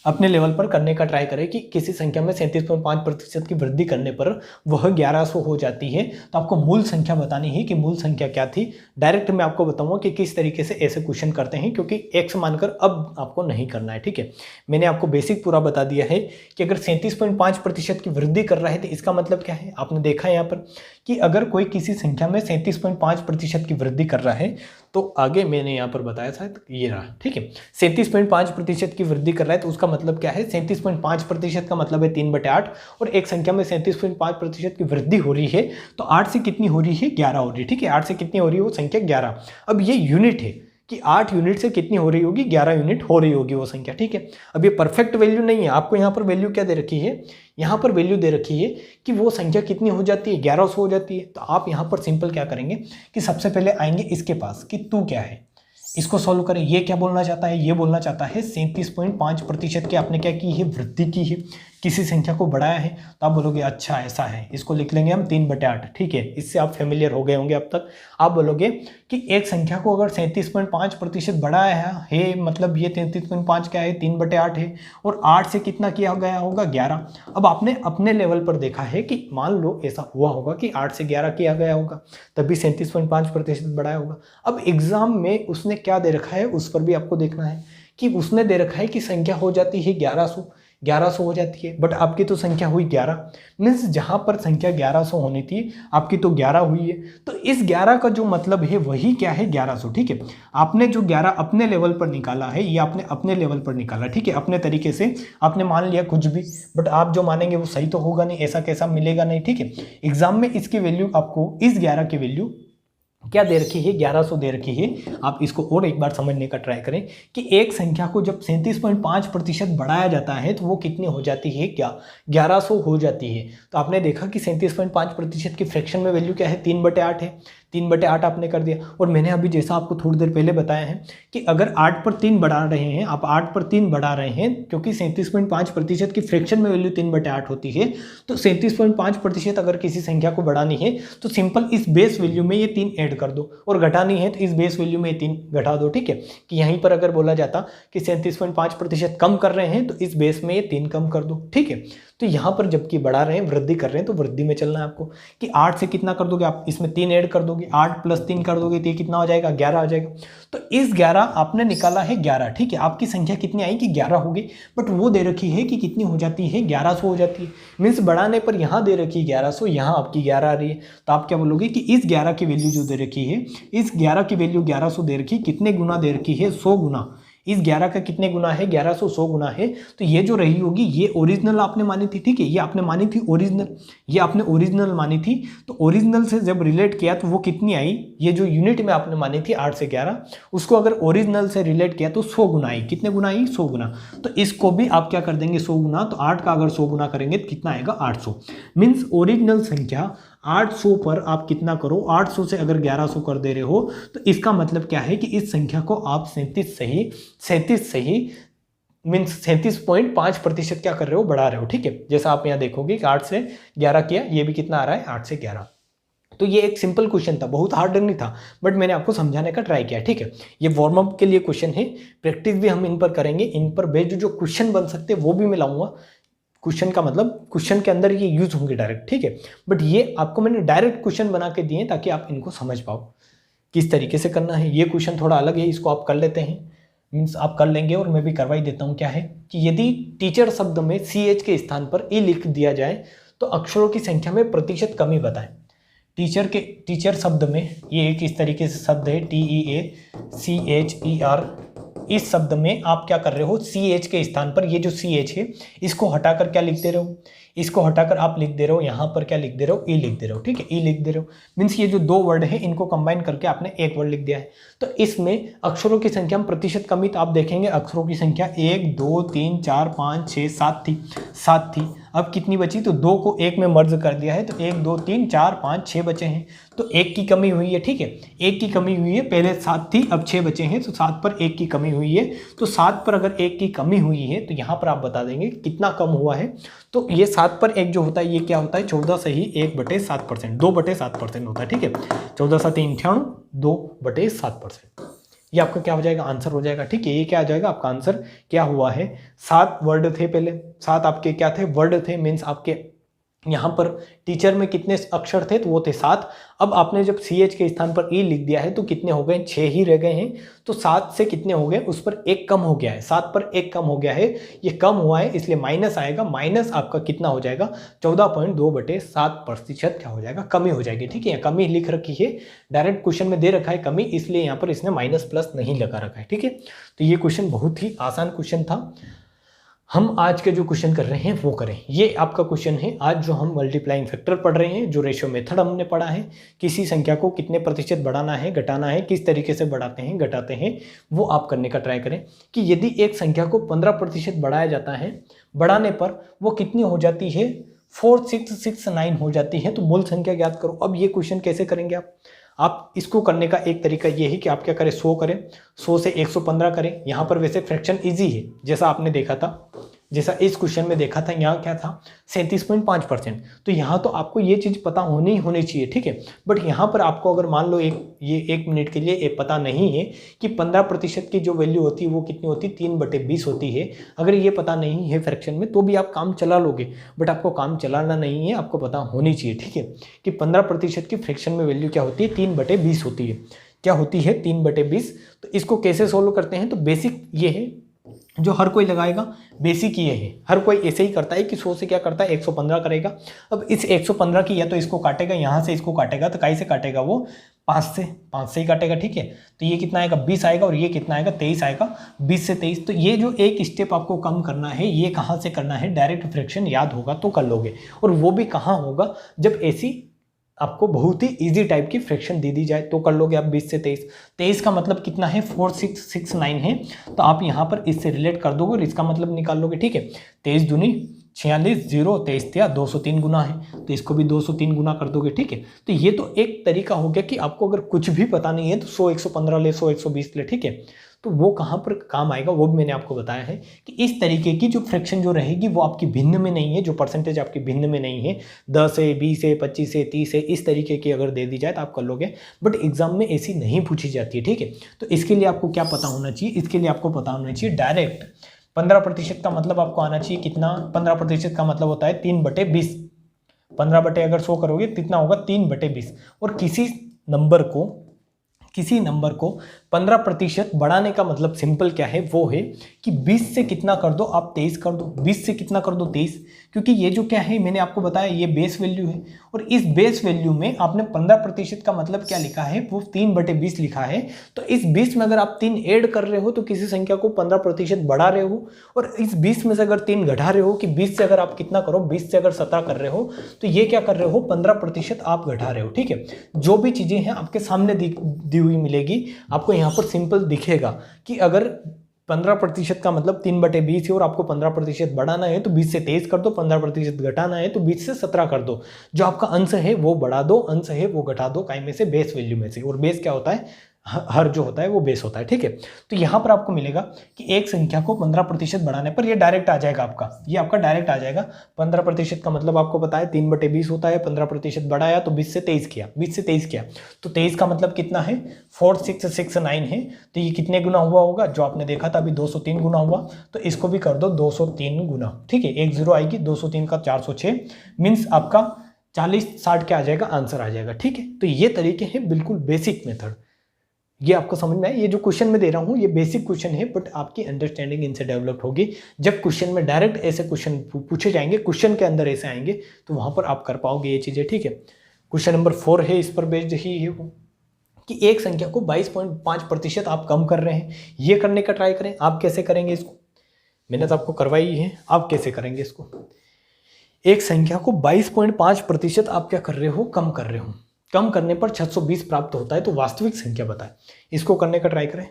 अपने लेवल पर करने का ट्राई करें कि किसी संख्या में 37.5% की वृद्धि करने पर वह 1100 हो जाती है। तो आपको मूल संख्या बतानी है कि मूल संख्या क्या थी। डायरेक्ट मैं आपको बताऊंगा कि किस तरीके से ऐसे क्वेश्चन करते हैं, क्योंकि x मानकर अब आपको नहीं करना है, ठीक है। मैंने आपको बेसिक पूरा बता दिया है कि अगर 37.5% की वृद्धि कर रहा है तो इसका मतलब क्या है। आपने देखा है यहाँ पर कि अगर कोई किसी संख्या में 37.5% की वृद्धि कर रहा है, तो आगे मैंने यहाँ पर बताया था ये रहा, ठीक है। 37.5% की वृद्धि कर रहा है तो उसका मतलब क्या है, 37.5% का मतलब है 3/8, और एक संख्या में 37.5% की वृद्धि हो रही है तो 8 से कितनी हो रही है, 11 हो रही है, ठीक है। 8 से कितनी हो रही है वो संख्या 11। अब ये यूनिट है कि 8 यूनिट से कितनी हो रही होगी, 11 यूनिट हो रही होगी वो संख्या, ठीक है। अब ये परफेक्ट वैल्यू नहीं है, आपको यहाँ पर वैल्यू क्या दे रखी है, यहाँ पर वैल्यू दे रखी है कि वो संख्या कितनी हो जाती है, 1100 हो जाती है। तो आप यहाँ पर सिंपल क्या करेंगे कि सबसे पहले आएंगे इसके पास कि तू क्या है, इसको सॉल्व करें। ये क्या बोलना चाहता है, ये बोलना चाहता है 37.5% की आपने क्या की है, वृद्धि की है, किसी संख्या को बढ़ाया है। तो आप बोलोगे अच्छा ऐसा है, इसको लिख लेंगे हम 3/8, ठीक है। इससे आप फेमिलियर हो गए होंगे अब तक। आप बोलोगे कि एक संख्या को अगर 37.5% बढ़ाया है, मतलब ये 33.5 क्या है, 3/8 है, और 8 से कितना किया गया होगा, 11। अब आपने अपने लेवल पर देखा है कि मान लो ऐसा हुआ होगा कि 8 से 11 किया गया होगा, तभी 37.5% बढ़ाया होगा। अब एग्जाम में उसने क्या दे रखा है उस पर भी आपको देखना है कि उसने दे रखा है कि संख्या हो जाती है 1100 हो जाती है, बट आपकी तो संख्या हुई 11। मीन्स जहां पर संख्या 1100 होनी थी आपकी तो 11 हुई है। तो इस 11 का जो मतलब है वही क्या है, 1100, ठीक है। आपने जो 11 अपने लेवल पर निकाला है, ये आपने अपने लेवल पर निकाला, ठीक है, अपने तरीके से आपने मान लिया कुछ भी, बट आप जो मानेंगे वो सही तो होगा नहीं, ऐसा कैसा मिलेगा नहीं, ठीक है। एग्जाम में इसकी वैल्यू आपको, इस 11 की वैल्यू क्या दे रखी है, 1100 दे रखी है। आप इसको और एक बार समझने का ट्राई करें कि एक संख्या को जब 37.5% बढ़ाया जाता है तो वो कितनी हो जाती है, क्या 1100 हो जाती है। तो आपने देखा कि 37.5% की फ्रैक्शन में वैल्यू क्या है, 3/8 है। 3/8 आपने कर दिया। और मैंने अभी जैसा आपको थोड़ी देर पहले बताया है कि अगर 8 पर 3 बढ़ा रहे हैं, आप 8 पर 3 बढ़ा रहे हैं, क्योंकि 37.5% की फ्रैक्शन में वैल्यू 3/8 होती है, तो 37.5% अगर किसी संख्या को बढ़ानी है तो सिंपल इस बेस वैल्यू में ये 3 ऐड कर दो, और घटानी है तो इस बेस वैल्यू में 3 घटा दो। ठीक है, कि यहीं पर अगर बोला जाता कि 37.5% कम कर रहे हैं तो इस बेस में ये 3 कम कर दो। ठीक है, तो यहाँ पर जबकि बढ़ा रहे हैं, वृद्धि कर रहे हैं, तो वृद्धि में चलना है आपको कि 8 से कितना कर दोगे आप, इसमें 3 ऐड कर दोगे, 8 + 3 कर दोगे तो ये कितना हो जाएगा, 11 हो जाएगा। तो इस 11 आपने निकाला है 11। ठीक है, आपकी संख्या कितनी आई कि 11 होगी, बट वो दे रखी है कि कितनी हो जाती है, 1100 हो जाती है। मीन्स बढ़ाने पर यहाँ दे रखी है 1100, यहाँ आपकी 11 आ रही है, तो आप क्या बोलोगे कि इस 11 की वैल्यू जो दे रखी है, इस 11 की वैल्यू 1100 दे रखी, कितने गुना दे रखी है, 100 गुना। इस 11 का कितने गुना है, 1100 100 गुना है। तो ये जो रही होगी ये ओरिजिनल आपने मानी थी। ठीक है, ये आपने मानी थी ओरिजिनल, ये आपने ओरिजिनल मानी थी। तो ओरिजिनल से जब रिलेट किया तो वो कितनी आई, ये जो यूनिट में आपने मानी थी 8 से 11, उसको अगर ओरिजिनल से रिलेट किया तो 100 गुना आई। कितने गुना आई, 100 गुना। तो इसको भी आप क्या कर देंगे, 100 गुना। तो 8 का अगर 100 गुना करेंगे तो कितना आएगा, 800। मीन्स ओरिजिनल संख्या 800 पर आप कितना करो, 800 से अगर 1100 कर दे रहे हो तो इसका मतलब क्या है कि इस संख्या को आप 37 सही मीन्स 37.5% क्या कर रहे हो, बढ़ा रहे हो। ठीक है, जैसा आप यहाँ देखोगे कि 8 से 11 किया, ये भी कितना आ रहा है, 8 से 11। तो ये एक सिंपल क्वेश्चन था, बहुत हार्ड नहीं था, बट मैंने आपको समझाने का ट्राई किया। ठीक है, ये वार्म अप के लिए क्वेश्चन है, प्रैक्टिस भी हम इन पर करेंगे। इन पर बेस्ड जो क्वेश्चन बन सकते हैं वो भी मैं लाऊंगा। क्वेश्चन का मतलब क्वेश्चन के अंदर ये यूज होंगे डायरेक्ट। ठीक है, बट ये आपको मैंने डायरेक्ट क्वेश्चन बना के दिए ताकि आप इनको समझ पाओ किस तरीके से करना है। ये क्वेश्चन थोड़ा अलग है, इसको आप कर लेते हैं, मीन्स आप कर लेंगे, और मैं भी करवा ही देता हूँ। क्या है कि यदि टीचर शब्द में CH के स्थान पर E लिख दिया जाए तो अक्षरों की संख्या में प्रतिशत कमी बताएं। टीचर शब्द में ये एक इस तरीके से शब्द है TEACHER। इस शब्द में आप क्या कर रहे हो, CH के स्थान पर ये जो CH है इसको हटाकर क्या लिख दे रहे हो, इसको हटाकर आप लिख दे रहे हो यहाँ पर क्या लिख दे रहे हो, E लिख दे रहे हो। ठीक है, E लिख दे रहे हो, मीन्स ये जो 2 वर्ड है इनको कंबाइन करके आपने एक वर्ड लिख दिया है। तो इसमें अक्षरों की संख्या में प्रतिशत कमी, तो आप देखेंगे अक्षरों की संख्या 1 2 3 4 5 6 7 थी। अब कितनी बची, तो 2 को 1 में मर्ज कर दिया है, तो 1 2 3 4 5 6 बचे हैं, तो 1 की कमी हुई है। ठीक है, 1 की कमी हुई है, पहले 7 थी अब 6 बचे हैं, तो 7 पर 1 की कमी हुई है। तो 7 पर अगर 1 की कमी हुई है तो यहाँ पर आप बता देंगे कितना कम हुआ है। तो ये 7 पर 1 जो होता है ये क्या होता है, 14 सही 1/7%, 2/7% होता है। ठीक है, 14 7 98, 2/7%। ये आपका क्या हो जाएगा, आंसर हो जाएगा। ठीक है, ये क्या आ जाएगा आपका आंसर, क्या हुआ है, 7 वर्ड थे पहले, 7 आपके क्या थे, वर्ड थे, मीन्स आपके यहाँ पर टीचर में कितने अक्षर थे, तो वो थे 7। अब आपने जब CH के स्थान पर E लिख दिया है तो कितने हो गए, 6 ही रह गए हैं। तो 7 से कितने हो गए, उस पर 1 कम हो गया है, 7 पर 1 कम हो गया है, ये कम हुआ है इसलिए माइनस आएगा। माइनस आपका कितना हो जाएगा, 14.2/7% क्या हो जाएगा, कमी हो जाएगी। ठीक है, कमी लिख रखी है, डायरेक्ट क्वेश्चन में दे रखा है कमी, इसलिए यहाँ पर इसने माइनस प्लस नहीं लगा रखा है। ठीक है, तो ये क्वेश्चन बहुत ही आसान क्वेश्चन था। हम आज के जो क्वेश्चन कर रहे हैं वो करें। ये आपका क्वेश्चन है आज जो हम मल्टीप्लाइंग फैक्टर पढ़ रहे हैं, जो रेशियो मेथड हमने पढ़ा है, किसी संख्या को कितने प्रतिशत बढ़ाना है घटाना है, किस तरीके से बढ़ाते हैं घटाते हैं, वो आप करने का ट्राई करें। कि यदि एक संख्या को 15% बढ़ाया जाता है, बढ़ाने पर वो कितनी हो जाती है, 4669 हो जाती है। तो मूल संख्या ज्ञात करो। अब ये क्वेश्चन कैसे करेंगे आप इसको करने का एक तरीका ये है कि आप क्या करें, 100 करें, 100 से 115 करें। यहाँ पर वैसे फ्रैक्शन इजी है, जैसा आपने देखा था, जैसा इस क्वेश्चन में देखा था, यहाँ क्या था 37.5%। तो यहाँ तो आपको ये चीज़ पता होनी चाहिए। ठीक है, बट यहाँ पर आपको अगर मान लो ये 1 मिनट के लिए पता नहीं है कि 15% की जो वैल्यू होती है वो कितनी होती है, 3/20 होती है। अगर ये पता नहीं है फ्रैक्शन में तो भी आप काम चला लोगे, बट आपको काम चलाना नहीं है, आपको पता होनी चाहिए। ठीक है, कि 15% की फ्रैक्शन में वैल्यू क्या होती है, 3/20 होती है। क्या होती है, 3/20। तो इसको कैसे सोल्व करते हैं, तो बेसिक ये है जो हर कोई लगाएगा, बेसिक ये है, हर कोई ऐसे ही करता है कि 100 से क्या करता है 115 करेगा। अब इस 115 की या तो इसको काटेगा, यहाँ से इसको काटेगा, तो कैसे काटेगा वो 5 से ही काटेगा। ठीक है, तो ये कितना आएगा 20 आएगा, और ये कितना आएगा 23 आएगा, 20 से 23। तो ये जो एक स्टेप आपको कम करना है, ये कहाँ से करना है, डायरेक्ट फ्रैक्शन याद होगा तो कर लोगे। और वो भी कहाँ होगा, जब ऐसी आपको बहुत ही इजी टाइप की फ्रैक्शन दे दी जाए तो कर लोगे आप। 20 से 23, 23 का मतलब कितना है 4669 है, तो आप यहाँ पर इससे रिलेट कर दोगे और इसका मतलब निकाल लोगे। ठीक है, 23 दूनी 46 0 23 या 203 गुना है, तो इसको भी 203 गुना कर दोगे। ठीक है, तो ये तो एक तरीका हो गया कि आपको अगर कुछ भी पता नहीं है तो 100 115 ले, 100 120 ले। ठीक है, तो वो कहाँ पर काम आएगा वो भी मैंने आपको बताया है कि इस तरीके की जो फ्रैक्शन जो रहेगी वो आपकी भिन्न में नहीं है, जो परसेंटेज आपकी भिन्न में नहीं है, 10 है, 20 है, 25 है, 30 है, इस तरीके की अगर दे दी जाए तो आप कर लोगे, बट एग्जाम में ऐसी नहीं पूछी जाती है। ठीक है, तो इसके लिए आपको क्या पता होना चाहिए, इसके लिए आपको पता होना चाहिए डायरेक्ट 15% का मतलब आपको आना चाहिए कितना, 15% का मतलब होता है 3/20। 15 बटे अगर 100 करोगे कितना होगा, 3/20। और किसी नंबर को 15% बढ़ाने का मतलब सिंपल क्या है, वो है कि 20 से कितना कर दो आप 23 कर दो, 20 से कितना कर दो 23, क्योंकि ये जो क्या है मैंने आपको बताया ये बेस वैल्यू है, और इस बेस वैल्यू में आपने 15% का मतलब क्या लिखा है, वो 3/20 लिखा है। तो इस 20 में अगर आप 3 ऐड कर रहे हो तो किसी संख्या को 15% बढ़ा रहे हो, और इस 20 में से अगर 3 घटा रहे हो, कि 20 से अगर आप कितना करो, 20 से अगर 17 कर रहे हो, तो ये क्या कर रहे हो, 15% आप घटा रहे हो। ठीक है, जो भी चीजें हैं आपके सामने दी हुई मिलेगी, आपको यहाँ पर सिंपल दिखेगा कि अगर 15% का मतलब 3/20 है और आपको 15% बढ़ाना है तो 20 से 23 कर दो, 15% घटाना है तो 20 से 17 कर दो, जो आपका अंश है वो बढ़ा दो, अंश है वो घटा दो, काय में से, बेस वैल्यू में से, और बेस क्या होता है, हर जो होता है वो बेस होता है। ठीक है, तो यहां पर आपको मिलेगा कि एक संख्या को 15% बढ़ाने पर ये डायरेक्ट आ जाएगा आपका, ये आपका डायरेक्ट आ जाएगा। 15% का मतलब आपको पता है 3/20 होता है, 15% बढ़ाया तो 20 से 23 किया, 20 से 23 किया, तो 23 का मतलब कितना है, 4669 है। तो ये कितने गुना हुआ होगा, जो आपने देखा था अभी 203 गुना हुआ, तो इसको भी कर दो 203 गुना। ठीक है, एक जीरो आएगी, 203 का 406, मीन्स आपका 40-60 क्या आ जाएगा, आंसर आ जाएगा। ठीक है, तो ये तरीके हैं बिल्कुल बेसिक मेथड, ये आपको समझ में आए। ये जो क्वेश्चन मैं दे रहा हूँ ये बेसिक क्वेश्चन है, बट आपकी अंडरस्टैंडिंग इनसे डेवलप होगी जब क्वेश्चन में डायरेक्ट ऐसे क्वेश्चन पूछे जाएंगे, क्वेश्चन के अंदर ऐसे आएंगे, तो वहां पर आप कर पाओगे ये चीजें। ठीक है, क्वेश्चन नंबर 4 है, इस पर बेस्ड ही है वो, कि एक संख्या को 22.5% आप कम कर रहे हैं, ये करने का ट्राई करें। आप कैसे करेंगे इसको, मैंने तो आपको करवाई है, आप कैसे करेंगे इसको। एक संख्या को 22.5% आप क्या कर रहे हो, कम कर रहे हो, कम करने पर 620 प्राप्त होता है, तो वास्तविक संख्या बताएं। इसको करने का ट्राई करें।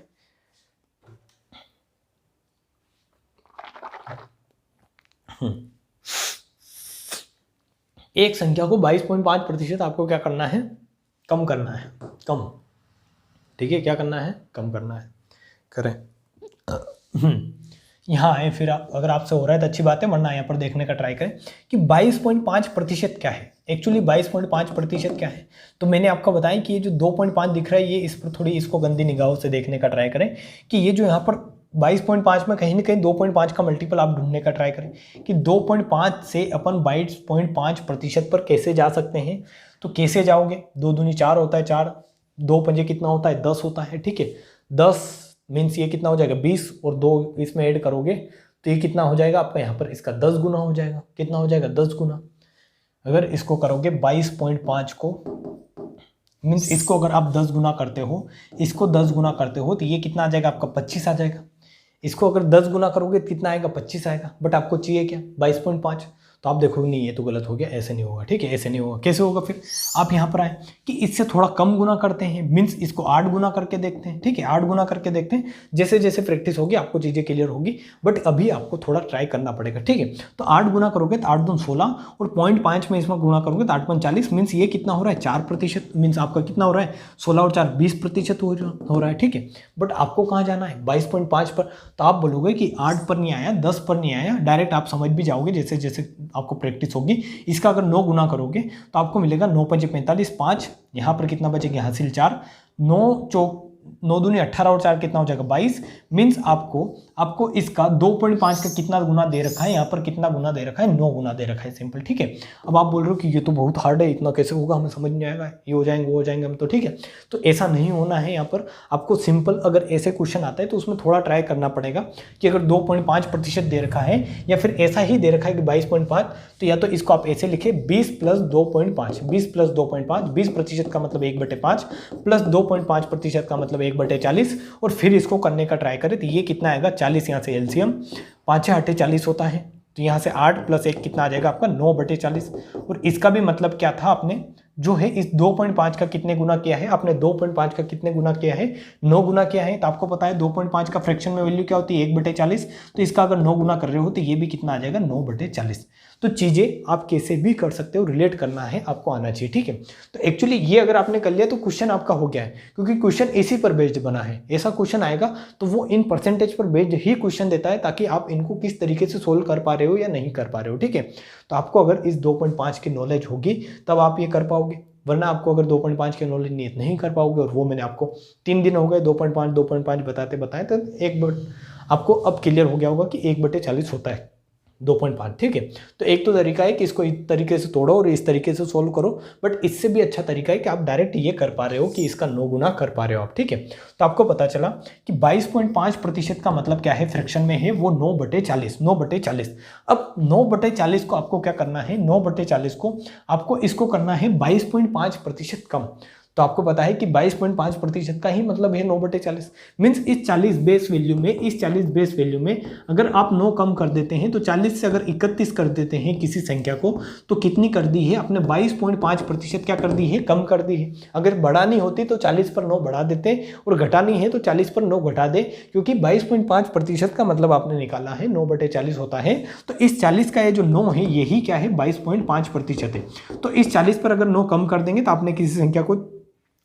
एक संख्या को 22.5% आपको क्या करना है, कम करना है, कम। ठीक है, क्या करना है, कम करना है, करें। यहाँ आए, फिर आप अगर आपसे हो रहा है तो अच्छी बात है, वरना यहाँ पर देखने का ट्राई करें कि 22.5% क्या है। एक्चुअली 22.5% क्या है, तो मैंने आपको बताया कि ये जो 2.5 दिख रहा है, ये इस पर थोड़ी इसको गंदी निगाहों से देखने का ट्राई करें कि ये जो यहाँ पर 22.5 में कहीं ना कहीं 2.5 का मल्टीपल आप ढूंढने का ट्राई करें कि 2.5 से अपन 22.5% पर कैसे जा सकते हैं। तो कैसे जाओगे, 2 दूनी 4 होता है, 4 2 पंजे कितना होता है, 10 होता है। ठीक है, 10 मीन्स ये कितना हो जाएगा, 20, और 2 इसमें ऐड करोगे तो ये कितना हो जाएगा आपका, यहाँ पर इसका 10 गुना हो जाएगा। कितना हो जाएगा, 10 गुना। अगर इसको करोगे 22.5 को, मीन्स इसको अगर आप 10 गुना करते हो, इसको 10 गुना करते हो, तो ये कितना आ जाएगा आपका, 25 आ जाएगा। इसको अगर 10 गुना करोगे कितना आएगा, 25 आएगा, बट आपको चाहिए क्या, 22.5। तो आप देखोगे नहीं ये तो गलत हो गया, ऐसे नहीं होगा। ठीक है, ऐसे नहीं होगा। कैसे होगा, फिर आप यहाँ पर आए कि इससे थोड़ा कम गुना करते हैं, मीन्स इसको 8 गुना करके देखते हैं। ठीक है, 8 गुना करके देखते हैं, जैसे जैसे प्रैक्टिस होगी आपको चीज़ें क्लियर होगी, बट अभी आपको थोड़ा ट्राई करना पड़ेगा। ठीक है, तो 8 गुना करोगे तो 8 दून 16, और 0.5 में इसमें गुना करोगे तो 8.40, मीन्स ये कितना हो रहा है, 4%, मीन्स आपका कितना हो रहा है, 16 और 4 20% हो रहा है। ठीक है, बट आपको कहाँ जाना है, 22.5 पर। तो आप बोलोगे कि 8 पर नहीं आया, 10 पर नहीं आया, डायरेक्ट आप समझ भी जाओगे जैसे जैसे आपको प्रैक्टिस होगी। इसका अगर 9 गुना करोगे तो आपको मिलेगा 9 पंजे 45, 5, यहाँ पर कितना बचेगा, हासिल 4, 9 दूनी 18 और 4 कितना हो जाएगा, 22। मीन्स आपको इसका 2.5 का कितना गुना दे रखा है, यहाँ पर कितना गुना दे रखा है, 9 गुना दे रखा है, सिंपल। ठीक है, अब आप बोल रहे हो कि ये तो बहुत हार्ड है, इतना कैसे होगा, हमें समझ नहीं आएगा, ये हो जाएंगे वो हो जाएंगे हम तो। ठीक है, तो ऐसा नहीं होना है। यहाँ पर आपको सिंपल अगर ऐसे क्वेश्चन आता है तो उसमें थोड़ा ट्राई करना पड़ेगा कि अगर 2.5% दे रखा है, या फिर ऐसा ही दे रखा है कि 22.5, तो या तो इसको आप ऐसे लिखे 20 + 2.5, 20 + 2.5, 20% का मतलब 1/5 प्लस 2.5% का मतलब 1/40, और फिर इसको करने का ट्राई करें तो ये कितना आएगा, 40, यहाँ से एलसीएम 5 8 40 होता है, तो यहाँ से 8 + 1 कितना आ जाएगा आपका, 9/40। और इसका भी मतलब क्या था, आपने जो है इस 2.5 का कितने गुना किया है, आपने 2.5 का कितने गुना किया है, 9 गुना किया है। तो आपको पता है 2.5 का फ्रैक्शन में वैल्यू क्या होती है 1/40, तो इसका अगर 9 गुना कर रहे हो तो ये भी कितना आ जाएगा 9/40। तो चीज़ें आप कैसे भी कर सकते हो, रिलेट करना है आपको आना चाहिए, ठीक है। तो एक्चुअली ये अगर आपने कर लिया तो क्वेश्चन आपका हो गया है, क्योंकि क्वेश्चन इसी पर बेस्ड बना है। ऐसा क्वेश्चन आएगा तो वो इन परसेंटेज पर बेस्ड ही क्वेश्चन देता है, ताकि आप इनको किस तरीके से सोल्व कर पा रहे हो या नहीं कर पा रहे हो, ठीक है। तो आपको अगर इस 2.5 की नॉलेज होगी तब आप ये कर पाओगे, वरना आपको अगर 2.5 की नॉलेज नहीं कर पाओगे। और वो मैंने आपको 3 दिन हो गए 2.5 बताते तो आपको अब क्लियर हो गया होगा कि 1/40 होता है 2.5, ठीक है। तो एक तो तरीका है कि इसको इस तरीके से तोड़ो और इस तरीके से सोल्व करो, बट इससे भी अच्छा तरीका है कि आप डायरेक्ट ये कर पा रहे हो कि इसका 9 गुना कर पा रहे हो आप, ठीक है। तो आपको पता चला कि 22.5% का मतलब क्या है, फ्रैक्शन में है वो 9/40। अब 9/40 को आपको क्या करना है, 9/40 को आपको इसको करना है 22.5% कम। तो आपको पता है कि 22.5% का ही मतलब है 9/40। मीन्स इस 40 बेस वैल्यू में अगर आप 9 कम कर देते हैं तो 40 से अगर 31 कर देते हैं किसी संख्या को, तो कितनी कर दी है आपने, 22.5% क्या कर दी है, कम कर दी है। अगर बढ़ानी होती तो 40 पर 9 बढ़ा देते, और घटानी है तो 40 पर 9 घटा दे, क्योंकि 22.5% का मतलब आपने निकाला है 9/40 होता है। तो इस 40 का ये जो 9 है यही क्या है 22.5% है। तो इस 40 पर अगर 9 कम कर देंगे तो आपने किसी संख्या को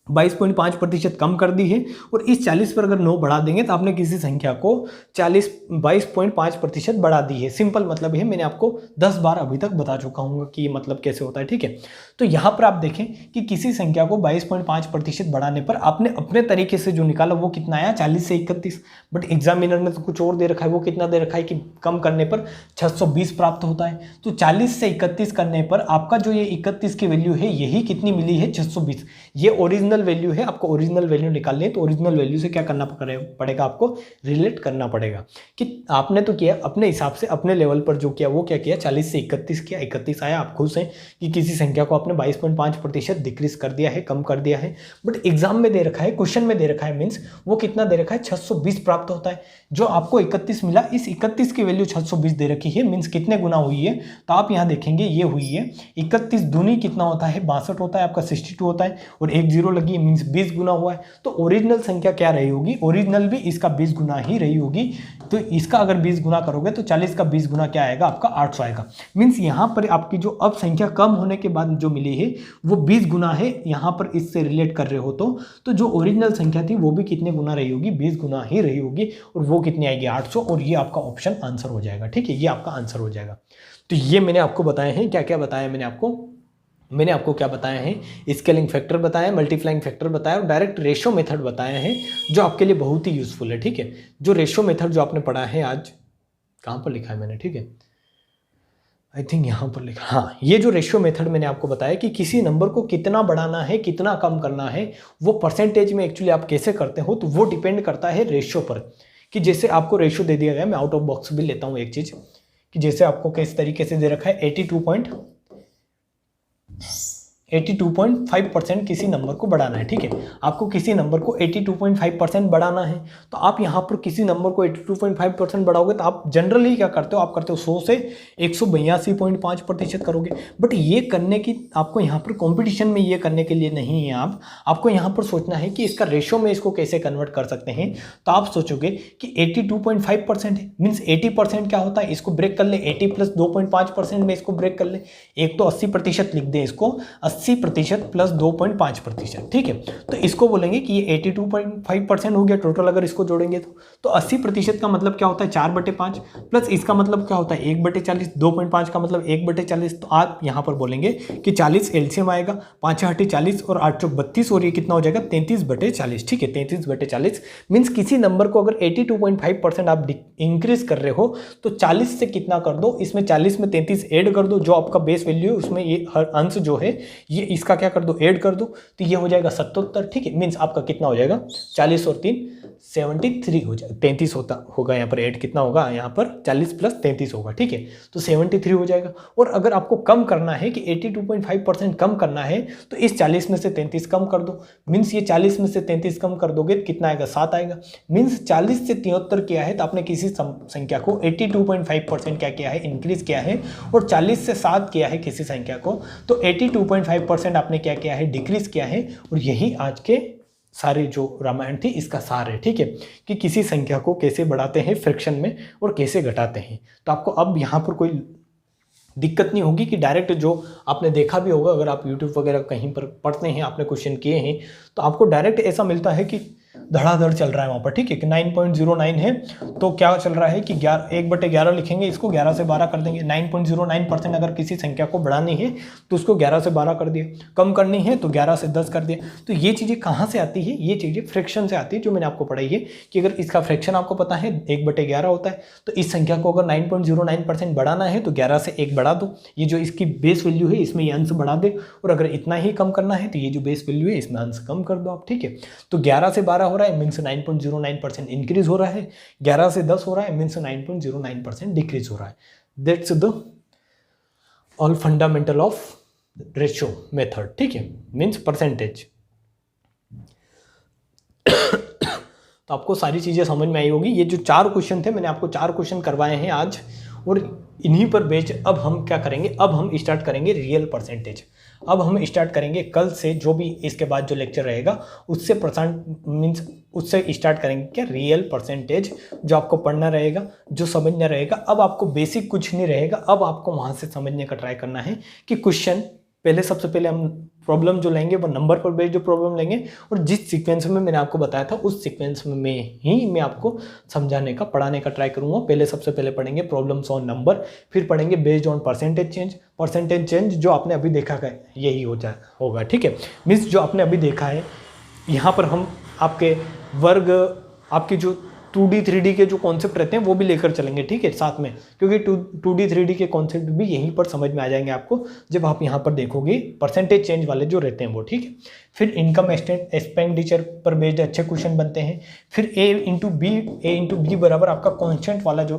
22.5% कम कर दी है, और इस 40 पर अगर 9 बढ़ा देंगे तो आपने किसी संख्या को 22.5% बढ़ा दी है। सिंपल मतलब है, मैंने आपको 10 बार अभी तक बता चुका हूँ कि मतलब कैसे होता है, ठीक है। तो यहाँ पर आप देखें कि किसी संख्या को 22.5% बढ़ाने पर आपने अपने तरीके से जो निकाला वो कितना आया 40 से 31, बट एग्जामिनर ने तो कुछ और दे रखा है, वो कितना दे रखा है कि कम करने पर 620 प्राप्त होता है। तो 40 से 31 करने पर आपका जो ये 31 की वैल्यू है यही कितनी मिली है 620। ये ओरिजिनल वैल्यू है, आपको ओरिजिनल वैल्यू निकालनी है। तो ओरिजिनल वैल्यू से क्या करना पड़ेगा, आपको रिलेट करना पड़ेगा कि आपने तो किया अपने हिसाब से, अपने लेवल पर जो किया वो क्या किया, 40 से 31 किया, 31 आया। आप खुश हैं कि किसी संख्या को आपने 22.5% डिक्रीज कर दिया है, कम कर दिया है। बट एग्जाम में दे रखा है, क्वेश्चन में दे रखा है, मीन्स वो कितना दे रखा है 620 प्राप्त होता है। जो आपको 31 मिला, इस 31 की वैल्यू 620 दे रखी है, मीन्स कितने गुना हुई है। तो आप यहाँ देखेंगे ये हुई है 31 दूनी कितना होता है 62 होता है, आपका 62 होता है, और एक जीरो लगी मीन्स 20 गुना हुआ है। तो ओरिजिनल संख्या क्या रही होगी, ओरिजिनल भी इसका 20 गुना ही रही होगी। तो इसका अगर 20 गुना करोगे तो 40 का 20 गुना क्या आएगा, आपका 800 आएगा। मीन्स यहाँ पर आपकी जो अब संख्या कम होने के बाद जो मिली है वो 20 गुना है। यहाँ पर इससे रिलेट कर रहे हो तो जो ओरिजिनल संख्या थी वो भी कितने गुना रही होगी, 20 गुना ही रही होगी, और वो कितनी आएगी 800, और ये आपका ऑप्शन आंसर हो जाएगा, ठीक है। ये आपका आंसर हो जाएगा। तो ये मैंने आपको बताए हैं, क्या क्या बताया मैंने आपको क्या बताया है, स्केलिंग फैक्टर बताया, मल्टीप्लाइंग फैक्टर बताया, और डायरेक्ट रेशो मेथड बताया है, जो आपके लिए बहुत ही यूजफुल है, ठीक है। जो रेशो मेथड जो आपने पढ़ा है आज, कहाँ पर लिखा है मैंने, ठीक है, आई थिंक यहाँ पर लिखा, हाँ, ये जो रेशियो मेथड मैंने आपको बताया कि किसी नंबर को कितना बढ़ाना है, कितना कम करना है, वो परसेंटेज में एक्चुअली आप कैसे करते हो, तो वो डिपेंड करता है रेशियो पर। कि जैसे आपको रेशियो दे दिया गया, मैं आउट ऑफ बॉक्स भी लेता हूँ एक चीज़, कि जैसे आपको किस तरीके से दे रखा है 82.5% किसी नंबर को बढ़ाना है, ठीक है। आपको किसी नंबर को 82.5% बढ़ाना है, तो आप यहाँ पर किसी नंबर को 82.5% बढ़ाओगे तो आप जनरली क्या करते हो, आप करते हो 100 से 182.5% करोगे। बट ये करने की आपको यहाँ पर कंपटीशन में ये करने के लिए नहीं है, आपको यहाँ पर सोचना है कि इसका रेशियो में इसको कैसे कन्वर्ट कर सकते हैं। तो आप सोचोगे कि 82.5% है, मीन्स 80% क्या होता है, इसको ब्रेक कर ले, 80 प्लस 2.5% में इसको ब्रेक कर ले। एक तो 80% लिख दे, इसको 80% प्लस 2.5%, ठीक है। तो इसको बोलेंगे कि ये 82.5% हो गया टोटल, अगर इसको जोड़ेंगे तो 80% का मतलब क्या होता है 4/5, प्लस इसका मतलब क्या होता है 1/40, 2.5 का मतलब 1/40। तो आप यहाँ पर बोलेंगे कि 40 एलसीएम आएगा, 5 8 40 और 8 चौक 32, और ये कितना हो जाएगा 33/40, ठीक है। 33/40 मीन्स किसी नंबर को अगर 82.5% आप इंक्रीज कर रहे हो तो 40 से कितना कर दो, इसमें 40 में 33 ऐड कर दो, जो आपका बेस वैल्यू है उसमें ये हर अंश जो है ये इसका क्या कर दो, ऐड कर दो, तो ये हो जाएगा 77, ठीक है। मीन्स आपका कितना हो जाएगा 40 और 3 73 हो जाए, 33 होगा यहाँ पर, 8 कितना होगा यहाँ पर 40 प्लस 33 होगा, ठीक है। तो 73 हो जाएगा। और अगर आपको कम करना है कि 82.5% कम करना है तो इस 40 में से 33 कम कर दो। मीन्स ये 40 में से 33 कम कर दोगे तो कितना आएगा, 7 आएगा। मीन्स 40 से 73 किया है तो आपने किसी संख्या को 82.5% क्या किया है, इंक्रीज किया है। और 40 से 7 किया है किसी संख्या को तो 82.5% आपने क्या किया है, डिक्रीज किया है। और यही आज के सारे जो रामायण थी इसका सार है, ठीक है, कि किसी संख्या को कैसे बढ़ाते हैं फ्रैक्शन में और कैसे घटाते हैं। तो आपको अब यहाँ पर कोई दिक्कत नहीं होगी कि डायरेक्ट जो आपने देखा भी होगा, अगर आप यूट्यूब वगैरह कहीं पर पढ़ते हैं, आपने क्वेश्चन किए हैं तो आपको डायरेक्ट ऐसा मिलता है कि धड़ाधड़ चल रहा है वहाँ पर, ठीक है, कि 9.09 है तो क्या चल रहा है कि 1/11 लिखेंगे, इसको 11 से 12 कर देंगे। 9.09% अगर किसी संख्या को बढ़ानी है तो उसको 11 से 12 कर दिए, कम करनी है तो 11 से 10 कर दिए। तो ये चीज़ें कहाँ से आती है, ये चीज़ें फ्रैक्शन से आती है, जो मैंने आपको पढ़ाई है कि अगर इसका फ्रैक्शन आपको पता है 1/11 होता है तो इस संख्या को अगर 9.09% बढ़ाना है तो 11 से 1 बढ़ा दो, ये जो इसकी बेस वैल्यू है इसमें ये अंश बढ़ा दे। और अगर इतना ही कम करना है तो ये जो बेस वैल्यू है इसमें अंश कम कर दो आप, ठीक है। तो 11 से 12 हो रहा है मीन्स 9.09% इंक्रीज हो रहा है, 11 से 10 हो रहा है मीन्स 9.09% डिक्रीज हो रहा है। That's the all fundamental of ratio method, ठीक है, मीन्स परसेंटेज। तो आपको सारी चीजें समझ में आई होगी। ये जो 4 क्वेश्चन थे मैंने आपको 4 क्वेश्चन करवाए हैं आज, और इन्हीं पर बेस्ड अब हम क्या करेंगे, अब हम स्टार्ट करेंगे रियल परसेंटेज। अब हम स्टार्ट करेंगे कल से, जो भी इसके बाद जो लेक्चर रहेगा उससे उससे स्टार्ट करेंगे क्या, रियल परसेंटेज, जो आपको पढ़ना रहेगा, जो समझना रहेगा। अब आपको बेसिक कुछ नहीं रहेगा, अब आपको वहाँ से समझने का ट्राई करना है कि क्वेश्चन पहले, सबसे पहले हम प्रॉब्लम जो लेंगे वो नंबर पर बेस्ड जो प्रॉब्लम लेंगे, और जिस सीक्वेंस में मैंने आपको बताया था उस सीक्वेंस में ही मैं आपको समझाने का, पढ़ाने का ट्राई करूंगा। पहले सबसे पहले पढ़ेंगे प्रॉब्लम्स ऑन नंबर, फिर पढ़ेंगे based on percentage change. Percentage change जो आपने अभी देखा है यही होगा, ठीक है, मीन्स जो आपने अभी देखा है यहाँ पर हम आपके वर्ग, आपकी जो 2D 3D के जो कॉन्सेप्ट रहते हैं वो भी लेकर चलेंगे, ठीक है, साथ में, क्योंकि 2D 3D के कॉन्सेप्ट भी यहीं पर समझ में आ जाएंगे आपको जब आप यहाँ पर देखोगे परसेंटेज चेंज वाले जो रहते हैं वो, ठीक है। फिर इनकम एक्सपेंडिचर पर बेस्ड अच्छे क्वेश्चन बनते हैं। फिर ए इंटू बी बराबर आपका कॉन्स्टेंट वाला जो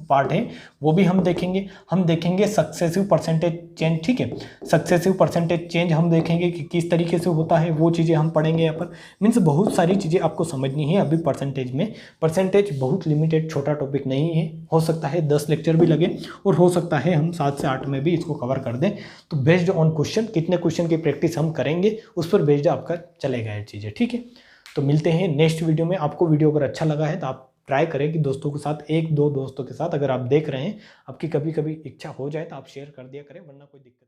पार्ट है वो भी हम देखेंगे। हम देखेंगे सक्सेसिव परसेंटेज चेंज, ठीक है, सक्सेसिव परसेंटेज चेंज हम देखेंगे कि किस तरीके से होता है, वो चीज़ें हम पढ़ेंगे यहाँ पर। मीन्स बहुत सारी चीज़ें आपको समझनी है अभी परसेंटेज में। परसेंटेज बहुत लिमिटेड छोटा टॉपिक नहीं है, हो सकता है 10 लेक्चर भी लगे और हो सकता है हम 7 से 8 में भी इसको कवर कर दें। तो बेस्ड ऑन क्वेश्चन, कितने क्वेश्चन की प्रैक्टिस हम करेंगे उस पर बेस्ड आपका चलेगा ये चीज़ें, ठीक है। तो मिलते हैं नेक्स्ट वीडियो में। आपको वीडियो अगर अच्छा लगा है तो आप ट्राई करें कि दोस्तों के साथ, 1-2 दोस्तों के साथ अगर आप देख रहे हैं, आपकी कभी कभी इच्छा हो जाए तो आप शेयर कर दिया करें, वरना कोई दिक्कत